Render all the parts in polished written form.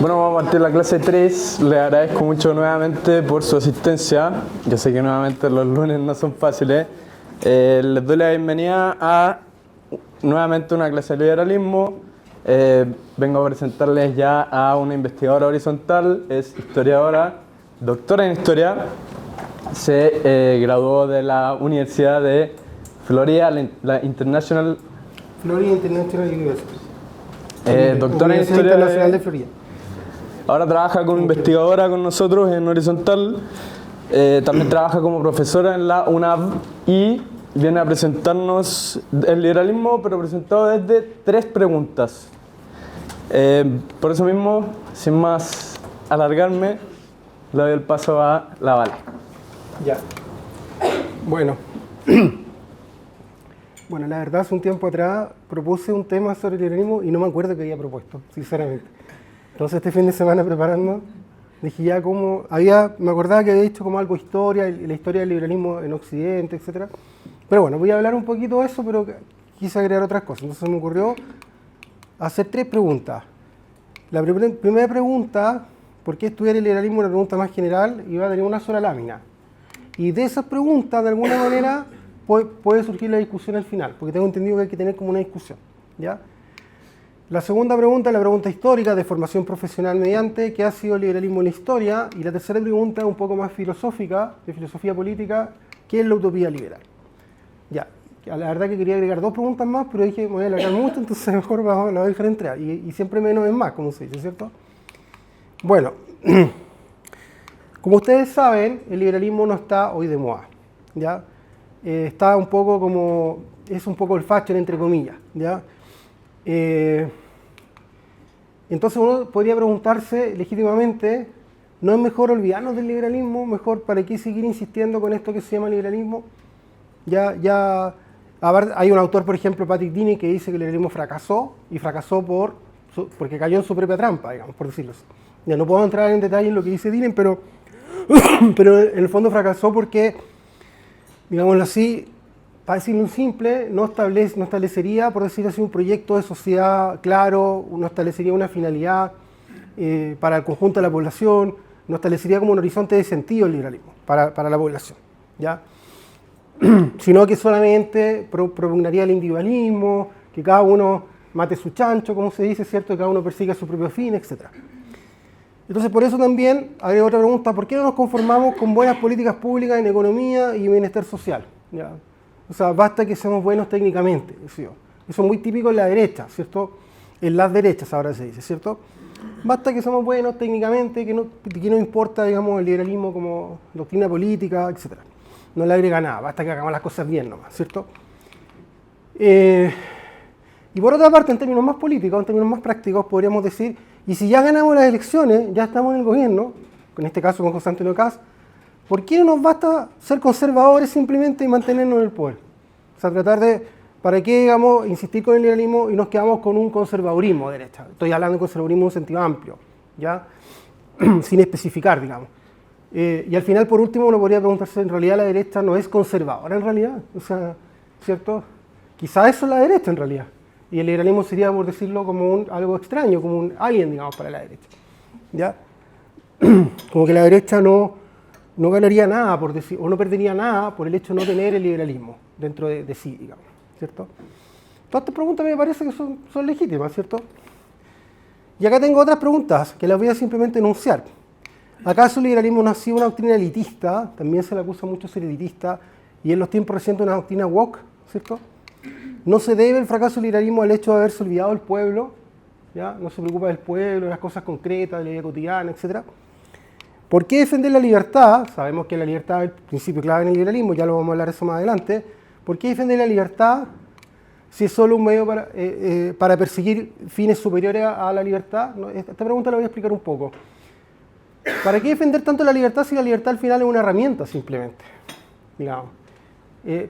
Bueno, vamos a partir la clase 3. Le agradezco mucho nuevamente por su asistencia. Yo sé que nuevamente los lunes no son fáciles. Les doy la bienvenida a nuevamente una clase de liberalismo. Vengo a presentarles ya a una investigadora horizontal, es historiadora, doctora en historia. Se graduó de la Universidad de Florida, la International University. Doctora en historia internacional de Florida. Ahora trabaja como investigadora con nosotros en Horizontal. También trabaja como profesora en la UNAV y viene a presentarnos el liberalismo, pero presentado desde 3 preguntas. Por eso mismo, sin más alargarme, le doy el paso a la Vale. Ya. Bueno, la verdad, hace un tiempo atrás propuse un tema sobre el liberalismo y no me acuerdo qué había propuesto, sinceramente. Entonces este fin de semana preparando, dije ya como, me acordaba que había dicho como algo historia, la historia del liberalismo en Occidente, etc. Pero bueno, voy a hablar un poquito de eso, pero quise agregar otras cosas. Entonces me ocurrió hacer 3 preguntas. La primera pregunta, ¿por qué estudiar el liberalismo? Una pregunta más general, iba a tener una sola lámina. Y de esas preguntas, de alguna manera, puede surgir la discusión al final, porque tengo entendido que hay que tener como una discusión, ¿ya? La segunda pregunta es la pregunta histórica de formación profesional mediante, ¿qué ha sido el liberalismo en la historia? Y la tercera pregunta es un poco más filosófica, de filosofía política, ¿qué es la utopía liberal? Ya, la verdad que quería agregar 2 preguntas más, pero dije, me voy a alargar mucho, entonces mejor la voy a dejar entrar. Y siempre menos es más, como se dice, ¿cierto? Bueno, como ustedes saben, el liberalismo no está hoy de moda, ¿ya? Está un poco como, es un poco el fashion entre comillas, ¿ya? Entonces uno podría preguntarse legítimamente, ¿no es mejor olvidarnos del liberalismo? ¿Mejor para qué seguir insistiendo con esto que se llama liberalismo? Hay un autor, por ejemplo, Patrick Dini, que dice que el liberalismo fracasó, y fracasó porque cayó en su propia trampa, digamos, por decirlo así. Ya no puedo entrar en detalle en lo que dice Dini, pero en el fondo fracasó porque, digámoslo así, para decirlo simple, no establecería, por decirlo así, un proyecto de sociedad claro, no establecería una finalidad para el conjunto de la población, no establecería como un horizonte de sentido el liberalismo para la población, ¿ya? Sino que solamente propugnaría el individualismo, que cada uno mate su chancho, como se dice, ¿cierto? Que cada uno persiga su propio fin, etc. Entonces, por eso también hay otra pregunta, ¿por qué no nos conformamos con buenas políticas públicas en economía y bienestar social? ¿Ya? O sea, basta que seamos buenos técnicamente, ¿sí? Eso es muy típico en la derecha, ¿cierto? En las derechas ahora se dice, ¿cierto? Basta que somos buenos técnicamente, que no importa, digamos, el liberalismo como doctrina política, etc. No le agrega nada, basta que hagamos las cosas bien nomás, ¿cierto? Y por otra parte, en términos más políticos, en términos más prácticos, podríamos decir, y si ya ganamos las elecciones, ya estamos en el gobierno, en este caso con José Antonio Kast, ¿por qué no nos basta ser conservadores simplemente y mantenernos en el poder? O sea, ¿para qué, digamos, insistir con el liberalismo y nos quedamos con un conservadurismo de derecha? Estoy hablando de conservadurismo en un sentido amplio, ¿ya? Sin especificar, digamos. Y al final, por último, uno podría preguntarse, ¿en realidad la derecha no es conservadora en realidad? O sea, ¿cierto? Quizá eso es la derecha en realidad. Y el liberalismo sería, por decirlo, como algo extraño, como un alien, digamos, para la derecha, ¿ya? Como que la derecha no ganaría nada, por decir, o no perdería nada por el hecho de no tener el liberalismo dentro de sí, digamos, ¿cierto? Todas estas preguntas me parece que son legítimas, ¿cierto? Y acá tengo otras preguntas que las voy a simplemente enunciar. ¿Acaso el liberalismo no ha sido una doctrina elitista? También se le acusa mucho de ser elitista, y en los tiempos recientes una doctrina woke, ¿cierto? ¿No se debe el fracaso del liberalismo al hecho de haberse olvidado del pueblo? ¿Ya? No se preocupa del pueblo, de las cosas concretas, de la vida cotidiana, etc. ¿Por qué defender la libertad? Sabemos que la libertad es el principio clave en el liberalismo, ya lo vamos a hablar de eso más adelante. ¿Por qué defender la libertad si es solo un medio para perseguir fines superiores a la libertad? Esta pregunta la voy a explicar un poco. ¿Para qué defender tanto la libertad si la libertad al final es una herramienta simplemente? Digamos,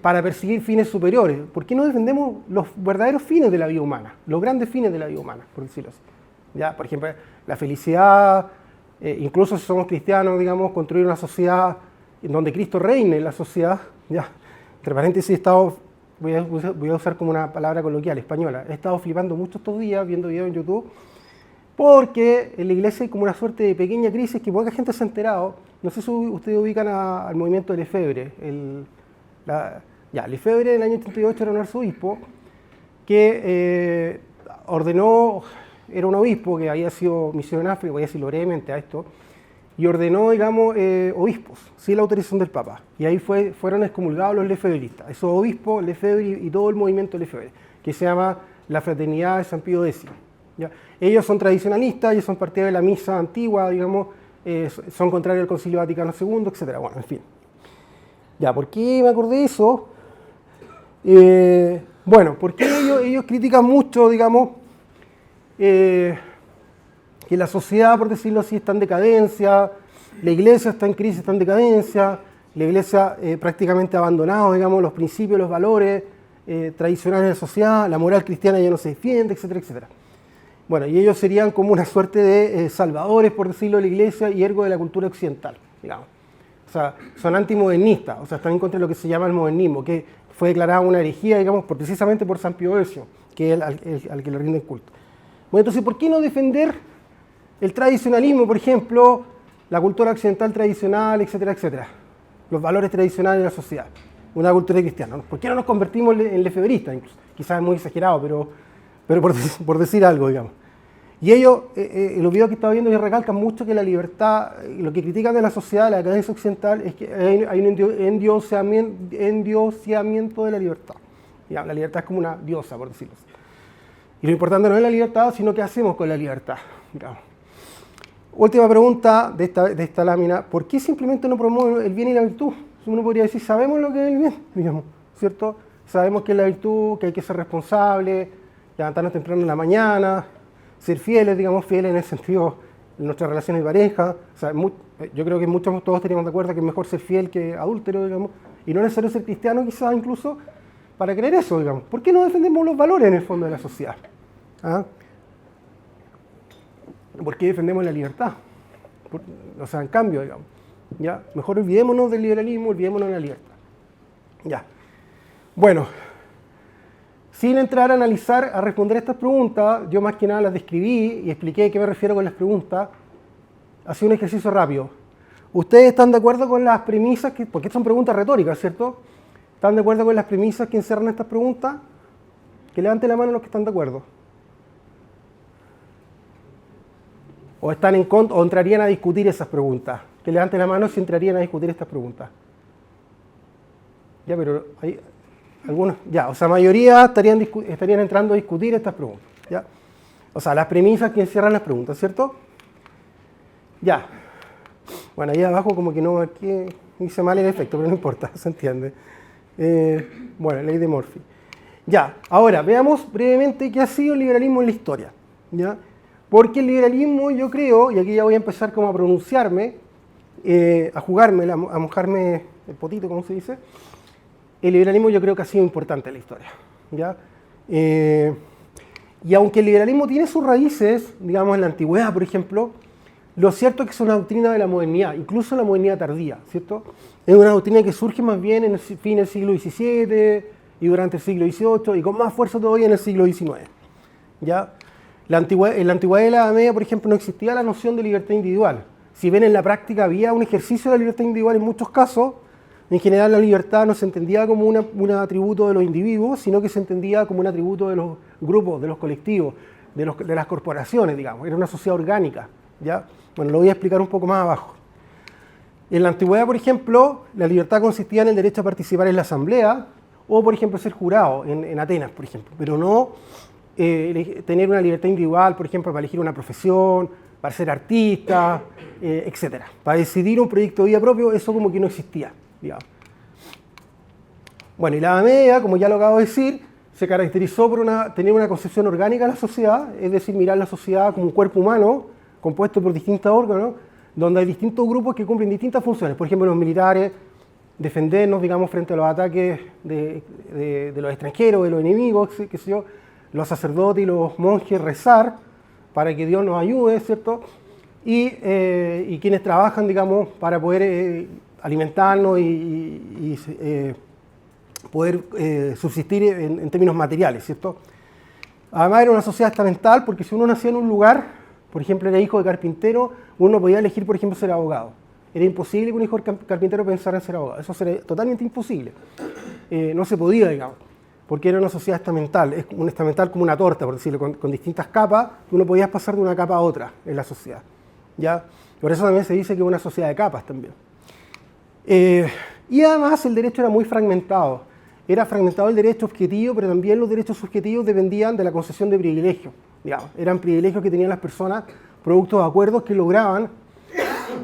para perseguir fines superiores. ¿Por qué no defendemos los verdaderos fines de la vida humana? Los grandes fines de la vida humana, por decirlo así. ¿Ya? Por ejemplo, la felicidad. Incluso si somos cristianos, digamos, construir una sociedad en donde Cristo reine en la sociedad, ya, entre paréntesis, voy a usar como una palabra coloquial, española, he estado flipando mucho estos días viendo videos en YouTube Porque en la iglesia hay como una suerte de pequeña crisis que poca gente se ha enterado. No sé si ustedes ubican al movimiento de Lefebvre. Lefebvre en el año 88 era un arzobispo que ordenó, era un obispo que había sido misionero en África, voy a decirlo brevemente a esto, y ordenó, digamos, obispos, sin la autorización del Papa. Y ahí fueron excomulgados los lefebristas, esos obispos, Lefebvre y todo el movimiento Lefebvre, que se llama la Fraternidad de San Pío X. ¿Ya? Ellos son tradicionalistas, ellos son partidarios de la misa antigua, digamos, son contrarios al Concilio Vaticano II, etc. Bueno, en fin. Ya, ¿por qué me acordé de eso? Bueno, porque ellos critican mucho, digamos, que la sociedad, por decirlo así, está en decadencia, la iglesia está en crisis, está en decadencia, la iglesia prácticamente ha abandonado, digamos, los principios, los valores tradicionales de la sociedad, la moral cristiana ya no se defiende, etcétera, etcétera. Bueno, y ellos serían como una suerte de salvadores, por decirlo, de la iglesia y ergo de la cultura occidental, digamos. O sea, son antimodernistas, o sea, están en contra de lo que se llama el modernismo, que fue declarada una herejía, digamos, precisamente por San Pío X, que es al que le rinden culto. Bueno, entonces, ¿por qué no defender el tradicionalismo, por ejemplo, la cultura occidental tradicional, etcétera, etcétera? Los valores tradicionales de la sociedad, una cultura cristiana. ¿Por qué no nos convertimos en lefebristas? Incluso? Quizás es muy exagerado, pero por decir algo, digamos. Y ellos, los videos que estaba viendo, ellos recalcan mucho que la libertad, lo que critican de la sociedad, la decadencia occidental, es que hay un endioseamiento de la libertad. Ya, la libertad es como una diosa, por decirlo así. Y lo importante no es la libertad, sino qué hacemos con la libertad. Digamos. Última pregunta de esta lámina, ¿por qué simplemente no promueve el bien y la virtud? Uno podría decir, sabemos lo que es el bien, digamos, ¿cierto? Sabemos que es la virtud, que hay que ser responsable, levantarnos temprano en la mañana, ser fieles, digamos, fieles en el sentido de nuestras relaciones de pareja. O sea, yo creo que todos estaríamos de acuerdo que es mejor ser fiel que adúltero, digamos, y no es necesario ser cristiano quizás incluso para creer eso, digamos. ¿Por qué no defendemos los valores en el fondo de la sociedad? ¿Ah? ¿Por qué defendemos la libertad? O sea, en cambio, digamos, ¿ya? Mejor olvidémonos del liberalismo, olvidémonos de la libertad. Ya. Bueno. Sin entrar a analizar, a responder estas preguntas, yo más que nada las describí y expliqué a qué me refiero con las preguntas. Hacía un ejercicio rápido. ¿Ustedes están de acuerdo con las premisas? Porque son preguntas retóricas, ¿cierto? ¿Están de acuerdo con las premisas que encierran estas preguntas? Que levanten la mano los que están de acuerdo. ¿O están en contra, o entrarían a discutir esas preguntas? Que levanten la mano si entrarían a discutir estas preguntas. Ya, pero hay... Algunos, ya, o sea, mayoría estarían entrando a discutir estas preguntas, ¿ya? O sea, las premisas que encierran las preguntas, ¿cierto? Ya. Bueno, ahí abajo como que no, aquí hice mal el efecto, pero no importa, se entiende. Bueno, ley de Murphy. Ya, ahora, veamos brevemente qué ha sido el liberalismo en la historia, ¿ya? Porque el liberalismo, yo creo, y aquí ya voy a empezar como a pronunciarme, a jugarme, a mojarme el potito, como se dice. El liberalismo yo creo que ha sido importante en la historia, ¿ya? Y aunque el liberalismo tiene sus raíces, digamos, en la antigüedad, por ejemplo, lo cierto es que es una doctrina de la modernidad, incluso la modernidad tardía, ¿cierto? Es una doctrina que surge más bien en el fin del siglo XVII y durante el siglo XVIII y con más fuerza todavía en el siglo XIX, ¿ya? En la antigüedad de la Edad Media, por ejemplo, no existía la noción de libertad individual. Si bien en la práctica había un ejercicio de la libertad individual en muchos casos, en general la libertad no se entendía como un atributo de los individuos, sino que se entendía como un atributo de los grupos, de los colectivos, de las corporaciones, digamos. Era una sociedad orgánica, ¿ya? Bueno, lo voy a explicar un poco más abajo. En la antigüedad, por ejemplo, la libertad consistía en el derecho a participar en la asamblea o, por ejemplo, ser jurado en Atenas, por ejemplo, pero no tener una libertad individual, por ejemplo, para elegir una profesión, para ser artista, etcétera. Para decidir un proyecto de vida propio, eso como que no existía, digamos. Bueno, y la Edad Media, como ya lo acabo de decir, se caracterizó por tener una concepción orgánica de la sociedad, es decir, mirar la sociedad como un cuerpo humano compuesto por distintos órganos, donde hay distintos grupos que cumplen distintas funciones. Por ejemplo, los militares, defendernos, digamos, frente a los ataques de los extranjeros, de los enemigos, qué sé yo. Los sacerdotes y los monjes, rezar para que Dios nos ayude, ¿cierto? Y quienes trabajan, digamos, para poder alimentarnos y poder subsistir en términos materiales, ¿cierto? Además era una sociedad estamental porque si uno nacía en un lugar, por ejemplo, era hijo de carpintero, uno podía elegir, por ejemplo, ser abogado. Era imposible que un hijo de carpintero pensara en ser abogado. Eso sería totalmente imposible. No se podía, digamos, porque era una sociedad estamental. Es un estamental como una torta, por decirlo, con distintas capas, que uno podía pasar de una capa a otra en la sociedad. ¿Ya? Por eso también se dice que es una sociedad de capas también. Y además el derecho era muy fragmentado. Era fragmentado el derecho objetivo, pero también los derechos subjetivos dependían de la concesión de privilegios. Digamos, eran privilegios que tenían las personas producto de acuerdos que lograban,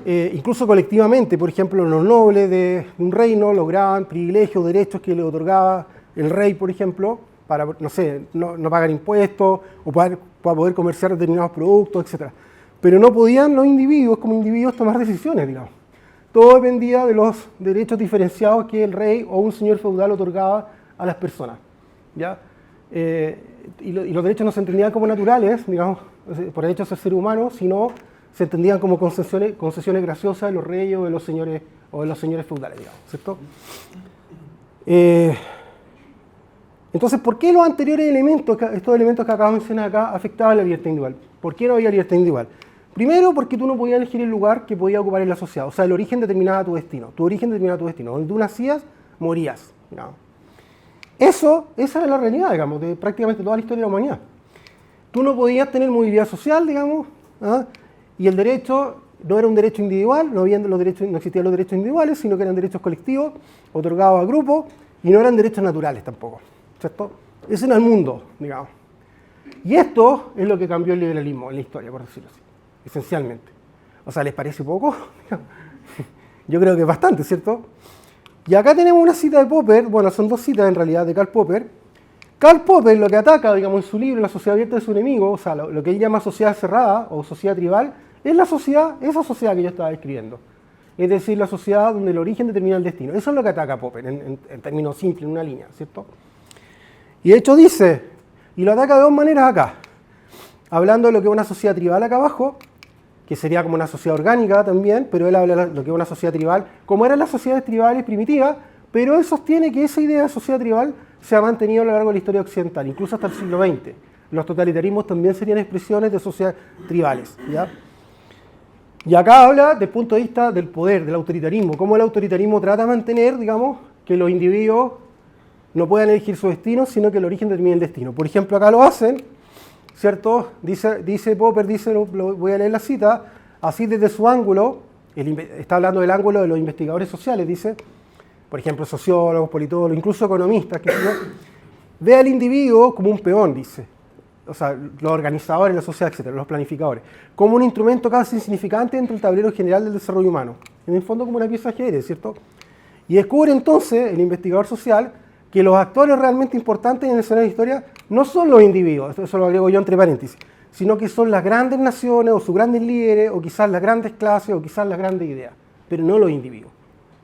incluso colectivamente. Por ejemplo, los nobles de un reino lograban privilegios, derechos que le otorgaba el rey, por ejemplo, para, no sé, no pagar impuestos o para poder comerciar determinados productos, etc. Pero no podían los individuos, como individuos, tomar decisiones, digamos. Todo dependía de los derechos diferenciados que el rey o un señor feudal otorgaba a las personas, ¿ya? Y los derechos no se entendían como naturales, digamos, por el hecho de ser ser humano, sino se entendían como concesiones graciosas de los reyes o de los señores feudales, digamos, ¿cierto? Entonces, ¿por qué los anteriores elementos, estos elementos que acabo de mencionar acá, afectaban la libertad individual? ¿Por qué no había libertad individual? Primero, porque tú no podías elegir el lugar que podías ocupar en la sociedad. O sea, el origen determinaba tu destino. Tu origen determinaba tu destino. Donde tú nacías, morías, digamos. Esa era la realidad, digamos, de prácticamente toda la historia de la humanidad. Tú no podías tener movilidad social, digamos, ¿ah? Y el derecho no era un derecho individual, no existían los derechos individuales, sino que eran derechos colectivos, otorgados a grupos, y no eran derechos naturales tampoco, ¿cierto? Ese era el mundo, digamos. Y esto es lo que cambió el liberalismo en la historia, por decirlo así, esencialmente. O sea, ¿les parece poco? Yo creo que es bastante, ¿cierto? Y acá tenemos una cita de Popper, bueno, son dos citas en realidad de Karl Popper. Karl Popper lo que ataca, digamos, en su libro La sociedad abierta de su enemigo, o sea, lo que él llama sociedad cerrada o sociedad tribal, es esa sociedad que yo estaba describiendo. Es decir, la sociedad donde el origen determina el destino. Eso es lo que ataca Popper, en términos simples, en una línea, ¿cierto? Y de hecho dice, y lo ataca de dos maneras acá, hablando de lo que es una sociedad tribal acá abajo, que sería como una sociedad orgánica también, pero él habla de lo que es una sociedad tribal, como eran las sociedades tribales primitivas, pero él sostiene que esa idea de sociedad tribal se ha mantenido a lo largo de la historia occidental, incluso hasta el siglo XX. Los totalitarismos también serían expresiones de sociedades tribales, ¿ya? Y acá habla desde el punto de vista del poder, del autoritarismo, cómo el autoritarismo trata de mantener, digamos, que los individuos no puedan elegir su destino, sino que el origen determine el destino. Por ejemplo, acá lo hacen, ¿cierto? Dice Popper, voy a leer la cita, así desde su ángulo, está hablando del ángulo de los investigadores sociales, dice, por ejemplo, sociólogos, politólogos, incluso economistas, que ve al individuo como un peón, dice, o sea, los organizadores de la sociedad, etcétera, los planificadores, como un instrumento casi insignificante dentro del tablero general del desarrollo humano, en el fondo como una pieza de ajedrez, ¿cierto? Y descubre entonces el investigador social que los actores realmente importantes en el escenario de historia no son los individuos, eso lo agrego yo entre paréntesis, sino que son las grandes naciones o sus grandes líderes o quizás las grandes clases o quizás las grandes ideas, pero no los individuos.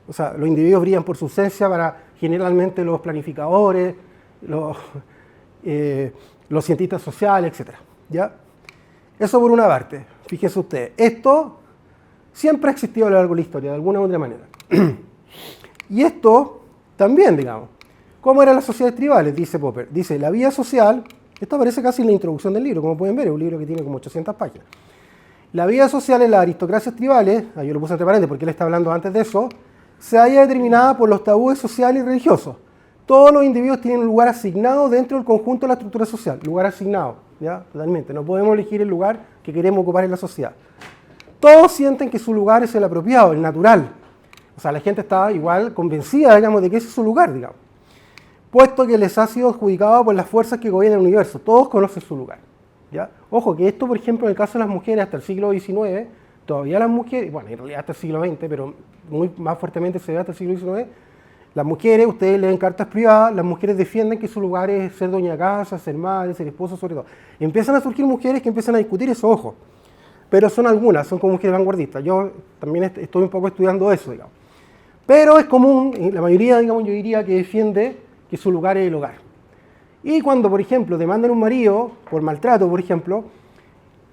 O sea, los individuos brillan por su ausencia para generalmente los planificadores, los cientistas sociales, etc. ¿Ya? Eso por una parte. Fíjense ustedes, esto siempre ha existido a lo largo de la historia, de alguna u otra manera. Y esto también, digamos. ¿Cómo eran las sociedades tribales? Dice Popper. Dice, la vida social, esto aparece casi en la introducción del libro, como pueden ver, es un libro que tiene como 800 páginas. La vida social en las aristocracias tribales, yo lo puse entre paréntesis porque él está hablando antes de eso, se halla determinada por los tabúes sociales y religiosos. Todos los individuos tienen un lugar asignado dentro del conjunto de la estructura social, lugar asignado, ¿ya? Totalmente. No podemos elegir el lugar que queremos ocupar en la sociedad. Todos sienten que su lugar es el apropiado, el natural. O sea, la gente está igual convencida, digamos, de que ese es su lugar, digamos. Puesto que les ha sido adjudicado por las fuerzas que gobiernan el universo. Todos conocen su lugar, ¿ya? Ojo, que esto, por ejemplo, en el caso de las mujeres, hasta el siglo XIX, todavía las mujeres, bueno, en realidad hasta el siglo XX, pero más fuertemente se ve hasta el siglo XIX, las mujeres, ustedes leen cartas privadas, las mujeres defienden que su lugar es ser doña de casa, ser madre, ser esposa, sobre todo. Empiezan a surgir mujeres que empiezan a discutir eso, ojo. Pero son algunas, son como mujeres vanguardistas. Yo también estoy un poco estudiando eso, digamos. Pero es común, la mayoría, digamos, yo diría que defiende que su lugar es el hogar. Y cuando, por ejemplo, demandan a un marido por maltrato, por ejemplo,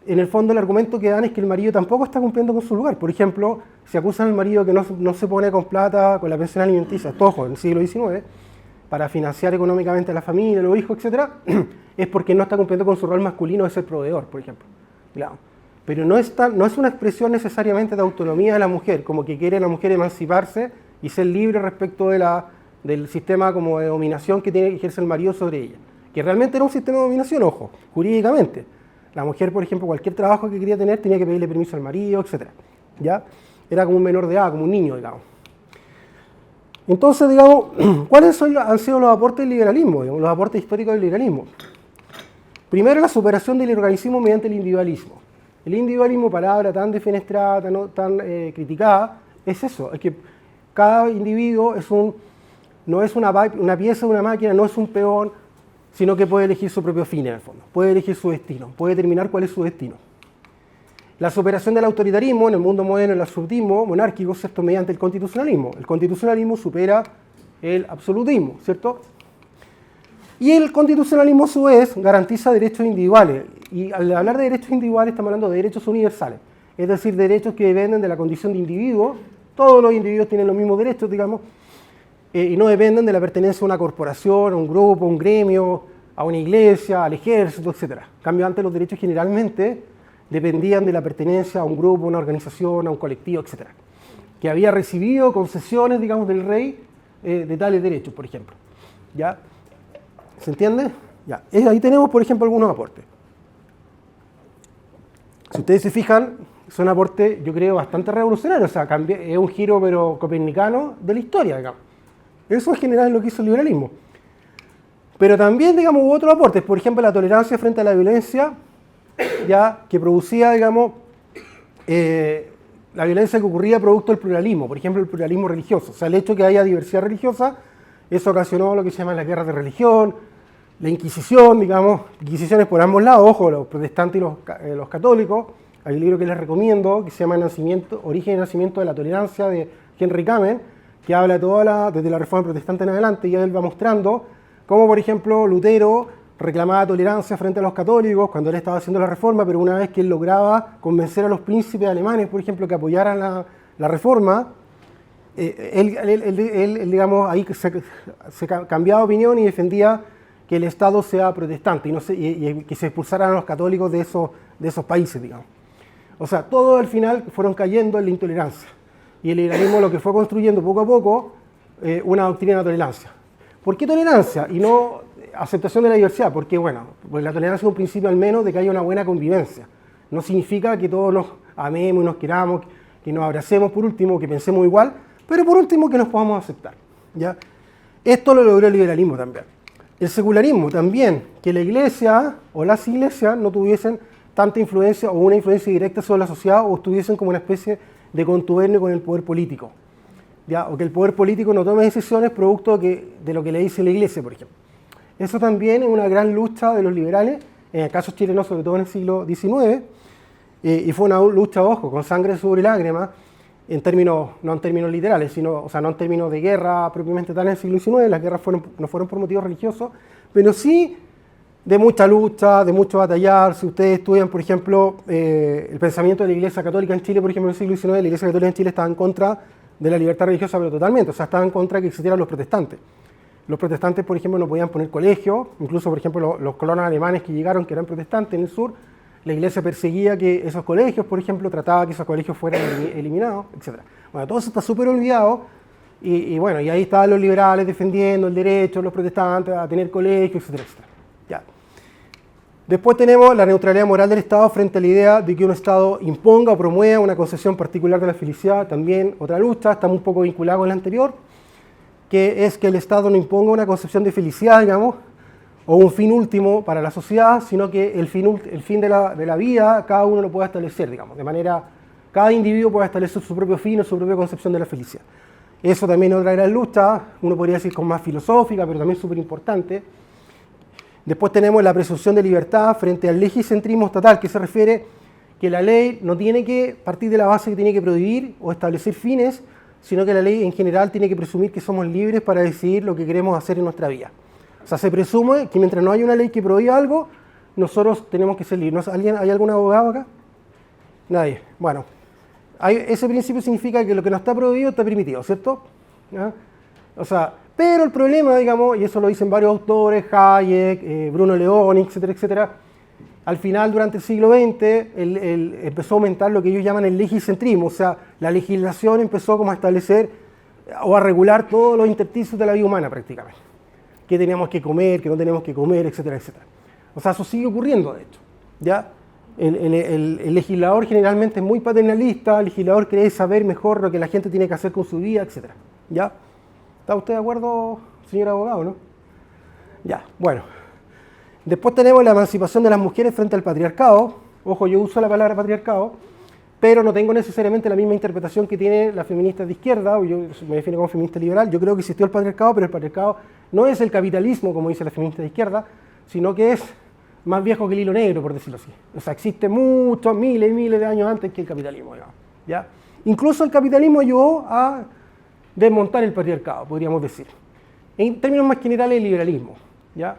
en el fondo el argumento que dan es que el marido tampoco está cumpliendo con su lugar. Por ejemplo, si acusan al marido que no se pone con plata, con la pensión alimenticia, esto, ojo, en el siglo XIX, para financiar económicamente a la familia, los hijos, etc., es porque no está cumpliendo con su rol masculino de ser proveedor, por ejemplo. Claro. pero no es una expresión necesariamente de autonomía de la mujer, como que quiere la mujer emanciparse y ser libre respecto del sistema como de dominación que ejerce el marido sobre ella. Que realmente era un sistema de dominación, ojo, jurídicamente. La mujer, por ejemplo, cualquier trabajo que quería tener tenía que pedirle permiso al marido, etc. ¿Ya? Era como un menor de edad, como un niño, digamos. Entonces, digamos, ¿cuáles han sido los aportes del liberalismo, digamos, los aportes históricos del liberalismo? Primero, la superación del organicismo mediante el individualismo. El individualismo, palabra tan defenestrada, tan criticada, es eso, es que cada individuo no es una pieza de una máquina, no es un peón, sino que puede elegir su propio fin en el fondo, puede elegir su destino, puede determinar cuál es su destino. La superación del autoritarismo en el mundo moderno, el absolutismo monárquico, ¿cierto? Mediante el constitucionalismo. El constitucionalismo supera el absolutismo, ¿cierto? Y el constitucionalismo, a su vez, garantiza derechos individuales. Y al hablar de derechos individuales estamos hablando de derechos universales, es decir, derechos que dependen de la condición de individuo. Todos los individuos tienen los mismos derechos, digamos, y no dependen de la pertenencia a una corporación, a un grupo, a un gremio, a una iglesia, al ejército, etc. En cambio, antes los derechos generalmente dependían de la pertenencia a un grupo, a una organización, a un colectivo, etc. Que había recibido concesiones, digamos, del rey de tales derechos, por ejemplo. ¿Ya? ¿Se entiende? Ya. Ahí tenemos, por ejemplo, algunos aportes. Si ustedes se fijan, son aportes, yo creo, bastante revolucionarios. O sea, es un giro, pero copernicano, de la historia, digamos. Eso en general es lo que hizo el liberalismo. Pero también, digamos, hubo otros aportes. Por ejemplo, la tolerancia frente a la violencia, ya que producía, digamos, la violencia que ocurría producto del pluralismo. Por ejemplo, el pluralismo religioso. O sea, el hecho de que haya diversidad religiosa, eso ocasionó lo que se llama las guerras de religión, la Inquisición, digamos, inquisiciones por ambos lados, ojo, los protestantes y los católicos. Hay un libro que les recomiendo, que se llama Origen y Nacimiento de la Tolerancia, de Henry Kamen, que habla desde la Reforma Protestante en adelante, y él va mostrando cómo, por ejemplo, Lutero reclamaba tolerancia frente a los católicos cuando él estaba haciendo la Reforma, pero una vez que él lograba convencer a los príncipes alemanes, por ejemplo, que apoyaran la Reforma, él digamos, ahí se cambiaba de opinión y defendía que el Estado sea protestante y que se expulsaran a los católicos de esos países, digamos. O sea, todos al final fueron cayendo en la intolerancia. Y el liberalismo lo que fue construyendo poco a poco, una doctrina de tolerancia. ¿Por qué tolerancia y no aceptación de la diversidad? Porque, bueno, pues la tolerancia es un principio al menos de que haya una buena convivencia. No significa que todos nos amemos y nos queramos, que nos abracemos por último, que pensemos igual, pero por último que nos podamos aceptar, ¿ya? Esto lo logró el liberalismo también. El secularismo también, que la iglesia o las iglesias no tuviesen tanta influencia o una influencia directa sobre la sociedad o estuviesen como una especie de contubernio con el poder político, ¿ya? O que el poder político no tome decisiones producto de lo que le dice la iglesia, por ejemplo. Eso también es una gran lucha de los liberales, en el caso chileno, sobre todo en el siglo XIX, y fue una lucha, ojo, con sangre, sudor y lágrimas, no en términos literales, sino, o sea, no en términos de guerra propiamente tal en el siglo XIX, las guerras no fueron por motivos religiosos, pero sí de mucha lucha, de mucho batallar. Si ustedes estudian, por ejemplo, el pensamiento de la Iglesia Católica en Chile, por ejemplo, en el siglo XIX, la Iglesia Católica en Chile estaba en contra de la libertad religiosa, pero totalmente, o sea, estaba en contra de que existieran los protestantes. Los protestantes, por ejemplo, no podían poner colegios, incluso, por ejemplo, los colonos alemanes que llegaron, que eran protestantes en el sur, la Iglesia perseguía que esos colegios, por ejemplo, trataba que esos colegios fueran eliminados, etc. Bueno, todo eso está súper olvidado, y bueno, y ahí estaban los liberales defendiendo el derecho de los protestantes a tener colegios, etc. Ya. Después tenemos la neutralidad moral del Estado frente a la idea de que un Estado imponga o promueva una concepción particular de la felicidad. También otra lucha, está un poco vinculada con la anterior, que es que el Estado no imponga una concepción de felicidad, digamos, o un fin último para la sociedad, sino que el fin de la vida cada uno lo pueda establecer, digamos, de manera, cada individuo pueda establecer su propio fin o su propia concepción de la felicidad. Eso también es otra gran lucha, uno podría decir con más filosófica, pero también súper importante. Después tenemos la presunción de libertad frente al legicentrismo estatal, que se refiere que la ley no tiene que partir de la base que tiene que prohibir o establecer fines, sino que la ley en general tiene que presumir que somos libres para decidir lo que queremos hacer en nuestra vida. O sea, se presume que mientras no haya una ley que prohíba algo, nosotros tenemos que ser libres. ¿Hay algún abogado acá? Nadie. Bueno, ese principio significa que lo que no está prohibido está permitido, ¿cierto? ¿Ya? O sea, pero el problema, digamos, y eso lo dicen varios autores, Hayek, Bruno León, etcétera, etcétera, al final, durante el siglo XX, empezó a aumentar lo que ellos llaman el legiscentrismo, o sea, la legislación empezó como a establecer o a regular todos los intersticios de la vida humana prácticamente. Qué teníamos que comer, qué no teníamos que comer, etcétera, etcétera. O sea, eso sigue ocurriendo, de hecho. ¿Ya? El legislador generalmente es muy paternalista, el legislador cree saber mejor lo que la gente tiene que hacer con su vida, etcétera. ¿Ya? ¿Está usted de acuerdo, señor abogado, no? Ya, bueno. Después tenemos la emancipación de las mujeres frente al patriarcado. Ojo, yo uso la palabra patriarcado, pero no tengo necesariamente la misma interpretación que tiene la feminista de izquierda, o yo me defino como feminista liberal. Yo creo que existió el patriarcado, pero el patriarcado no es el capitalismo, como dice la feminista de izquierda, sino que es más viejo que el hilo negro, por decirlo así. O sea, existe muchos, miles y miles de años antes que el capitalismo, digamos, ¿ya? Incluso el capitalismo ayudó a desmontar el patriarcado, podríamos decir. En términos más generales, el liberalismo, ¿ya?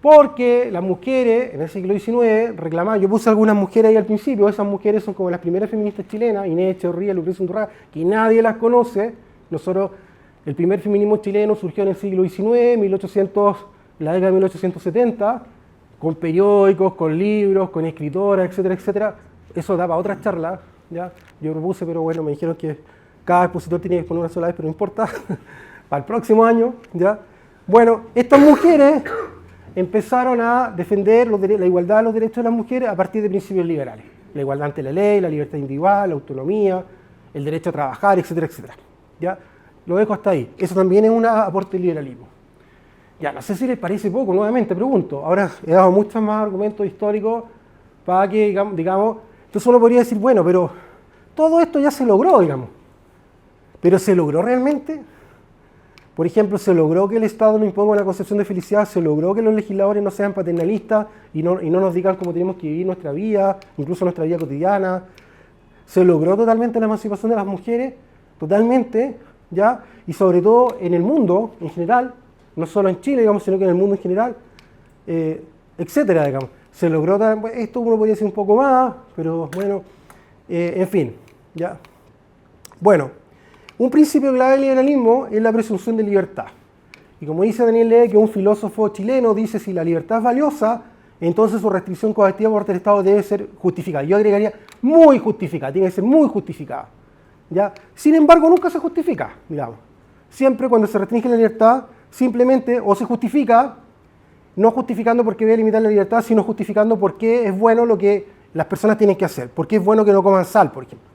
Porque las mujeres en el siglo XIX reclamaban, yo puse algunas mujeres ahí al principio, esas mujeres son como las primeras feministas chilenas, Inés Echeverría, Lucrecia Undurraga, que nadie las conoce. Nosotros, el primer feminismo chileno surgió en el siglo XIX, 1800, la década de 1870, con periódicos, con libros, con escritoras, etcétera, etcétera. Eso daba otras charlas, ¿ya? Yo propuse, pero bueno, me dijeron que cada expositor tiene que exponer una sola vez, pero no importa, para el próximo año, ¿ya? Bueno, estas mujeres empezaron a defender la igualdad de los derechos de las mujeres a partir de principios liberales. La igualdad ante la ley, la libertad individual, la autonomía, el derecho a trabajar, etcétera, etcétera. ¿Ya? Lo dejo hasta ahí. Eso también es un aporte del liberalismo. Ya, no sé si les parece poco, nuevamente pregunto. Ahora he dado muchos más argumentos históricos para que, digamos, entonces uno podría decir, bueno, pero todo esto ya se logró, digamos. ¿Pero se logró realmente? Por ejemplo, se logró que el Estado no imponga una concepción de felicidad, se logró que los legisladores no sean paternalistas y no nos digan cómo tenemos que vivir nuestra vida, incluso nuestra vida cotidiana. Se logró totalmente la emancipación de las mujeres, totalmente, ¿ya? Y sobre todo en el mundo en general, no solo en Chile, digamos, sino que en el mundo en general, etcétera, digamos. Se logró, esto uno podría decir un poco más, pero bueno, en fin, ¿ya? Bueno. Un principio clave del liberalismo es la presunción de libertad. Y como dice Daniel Ley, que un filósofo chileno dice, si la libertad es valiosa, entonces su restricción coactiva por parte del Estado debe ser justificada. Yo agregaría muy justificada, tiene que ser muy justificada, ¿ya? Sin embargo, nunca se justifica, digamos. Siempre cuando se restringe la libertad, simplemente o se justifica, no justificando por qué voy a limitar la libertad, sino justificando por qué es bueno lo que las personas tienen que hacer. Por qué es bueno que no coman sal, por ejemplo,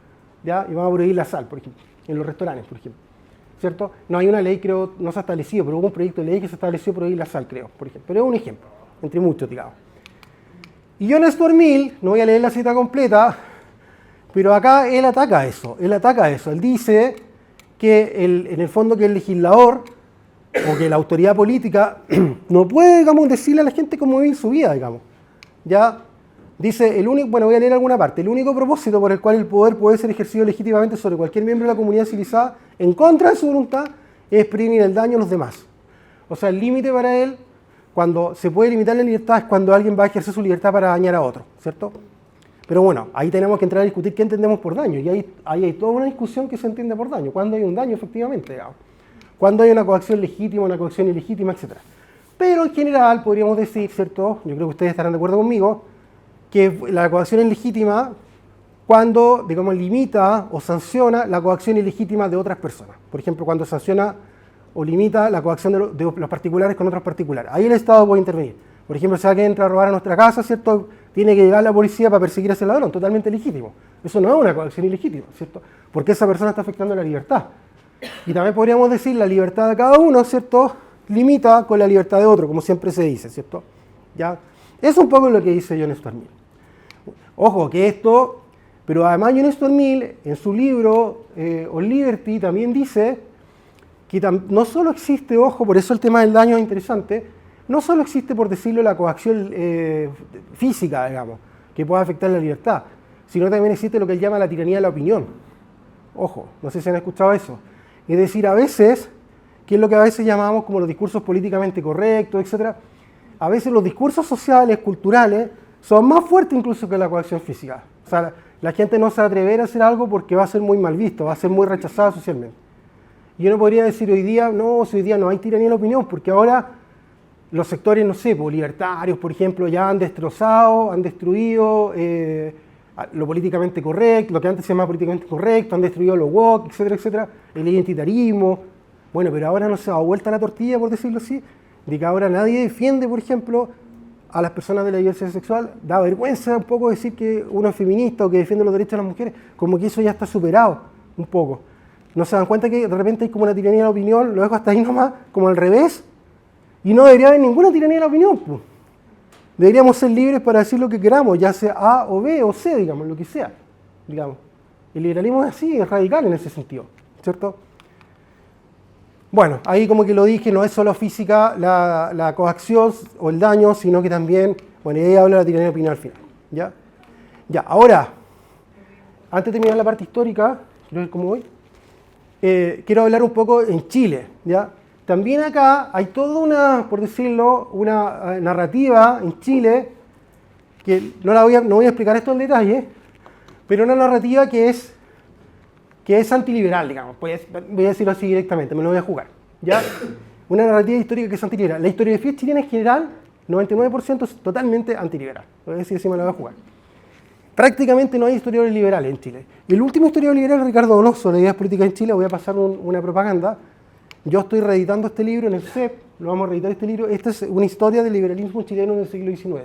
¿ya? Y vamos a prohibir la sal, por ejemplo, en los restaurantes, por ejemplo, ¿cierto? No hay una ley, creo, no se ha establecido, pero hubo un proyecto de ley que se estableció prohibir la sal, creo, por ejemplo. Pero es un ejemplo, entre muchos, digamos. Y John Stuart Mill, no voy a leer la cita completa, pero acá él ataca eso, él dice que en el fondo que el legislador o que la autoridad política no puede, digamos, decirle a la gente cómo vivir su vida, digamos. Ya dice, bueno, voy a leer alguna parte. El único propósito por el cual el poder puede ser ejercido legítimamente sobre cualquier miembro de la comunidad civilizada en contra de su voluntad es prevenir el daño a los demás. O sea, el límite para él, cuando se puede limitar la libertad, es cuando alguien va a ejercer su libertad para dañar a otro, ¿cierto? Pero bueno, ahí tenemos que entrar a discutir qué entendemos por daño. Y ahí hay toda una discusión que se entiende por daño. ¿Cuándo hay un daño, efectivamente, digamos? ¿Cuándo hay una coacción legítima, una coacción ilegítima, etcétera? Pero en general podríamos decir, ¿cierto? Yo creo que ustedes estarán de acuerdo conmigo, que la coacción es legítima cuando, digamos, limita o sanciona la coacción ilegítima de otras personas. Por ejemplo, cuando sanciona o limita la coacción de los particulares con otros particulares. Ahí el Estado puede intervenir. Por ejemplo, si alguien entra a robar a nuestra casa, ¿cierto? Tiene que llegar la policía para perseguir a ese ladrón, totalmente legítimo. Eso no es una coacción ilegítima, ¿cierto? Porque esa persona está afectando la libertad. Y también podríamos decir la libertad de cada uno, ¿cierto? Limita con la libertad de otro, como siempre se dice, ¿cierto? ¿Ya? Es un poco lo que dice John Stuart Mill. Ojo, que esto, pero además John Stuart Mill, en su libro On Liberty, también dice que no solo existe, ojo, por eso el tema del daño es interesante, no solo existe, por decirlo, la coacción física, digamos, que pueda afectar la libertad, sino también existe lo que él llama la tiranía de la opinión. Ojo, no sé si han escuchado eso. Es decir, a veces, que es lo que a veces llamamos como los discursos políticamente correctos, etc. A veces los discursos sociales, culturales, son más fuertes incluso que la coacción física. O sea, la gente no se va a atrever a hacer algo porque va a ser muy mal visto, va a ser muy rechazada socialmente. Y uno podría decir hoy día, no, si hoy día no hay tiranía de la opinión, porque ahora los sectores, no sé, pues, libertarios, por ejemplo, ya han destrozado, han destruido lo políticamente correcto, lo que antes se llamaba políticamente correcto, han destruido lo woke, etcétera, etcétera, el identitarismo. Bueno, pero ahora no se da vuelta la tortilla, por decirlo así, de que ahora nadie defiende, por ejemplo, a las personas de la diversidad sexual. Da vergüenza un poco decir que uno es feminista o que defiende los derechos de las mujeres, como que eso ya está superado un poco. No se dan cuenta que de repente hay como una tiranía de la opinión, lo dejo hasta ahí nomás, como al revés, y no debería haber ninguna tiranía de la opinión, pues. Deberíamos ser libres para decir lo que queramos, ya sea A o B o C, digamos, lo que sea, digamos. El liberalismo es así, es radical en ese sentido, ¿cierto? Bueno, ahí como que lo dije, no es solo física la coacción o el daño, sino que también, bueno, y ahí habla la tiranía de opinión al final, ¿ya? Ya, ahora, antes de terminar la parte histórica, quiero ver cómo voy, quiero hablar un poco en Chile, ¿ya? También acá hay toda una, por decirlo, una narrativa en Chile, que no voy a explicar esto en detalle, pero una narrativa que es antiliberal, digamos, voy a decirlo así directamente, me lo voy a jugar, ¿ya? Una narrativa histórica que es antiliberal. La historiografía chilena en general, 99% es totalmente antiliberal, voy a decir así, me lo voy a jugar. Prácticamente no hay historiadores liberales en Chile. El último historiador liberal es Ricardo Donoso, de Ideas Políticas en Chile. Voy a pasar una propaganda. Yo estoy reeditando este libro en el CEP, lo vamos a reeditar este libro. Esta es una historia del liberalismo chileno del siglo XIX.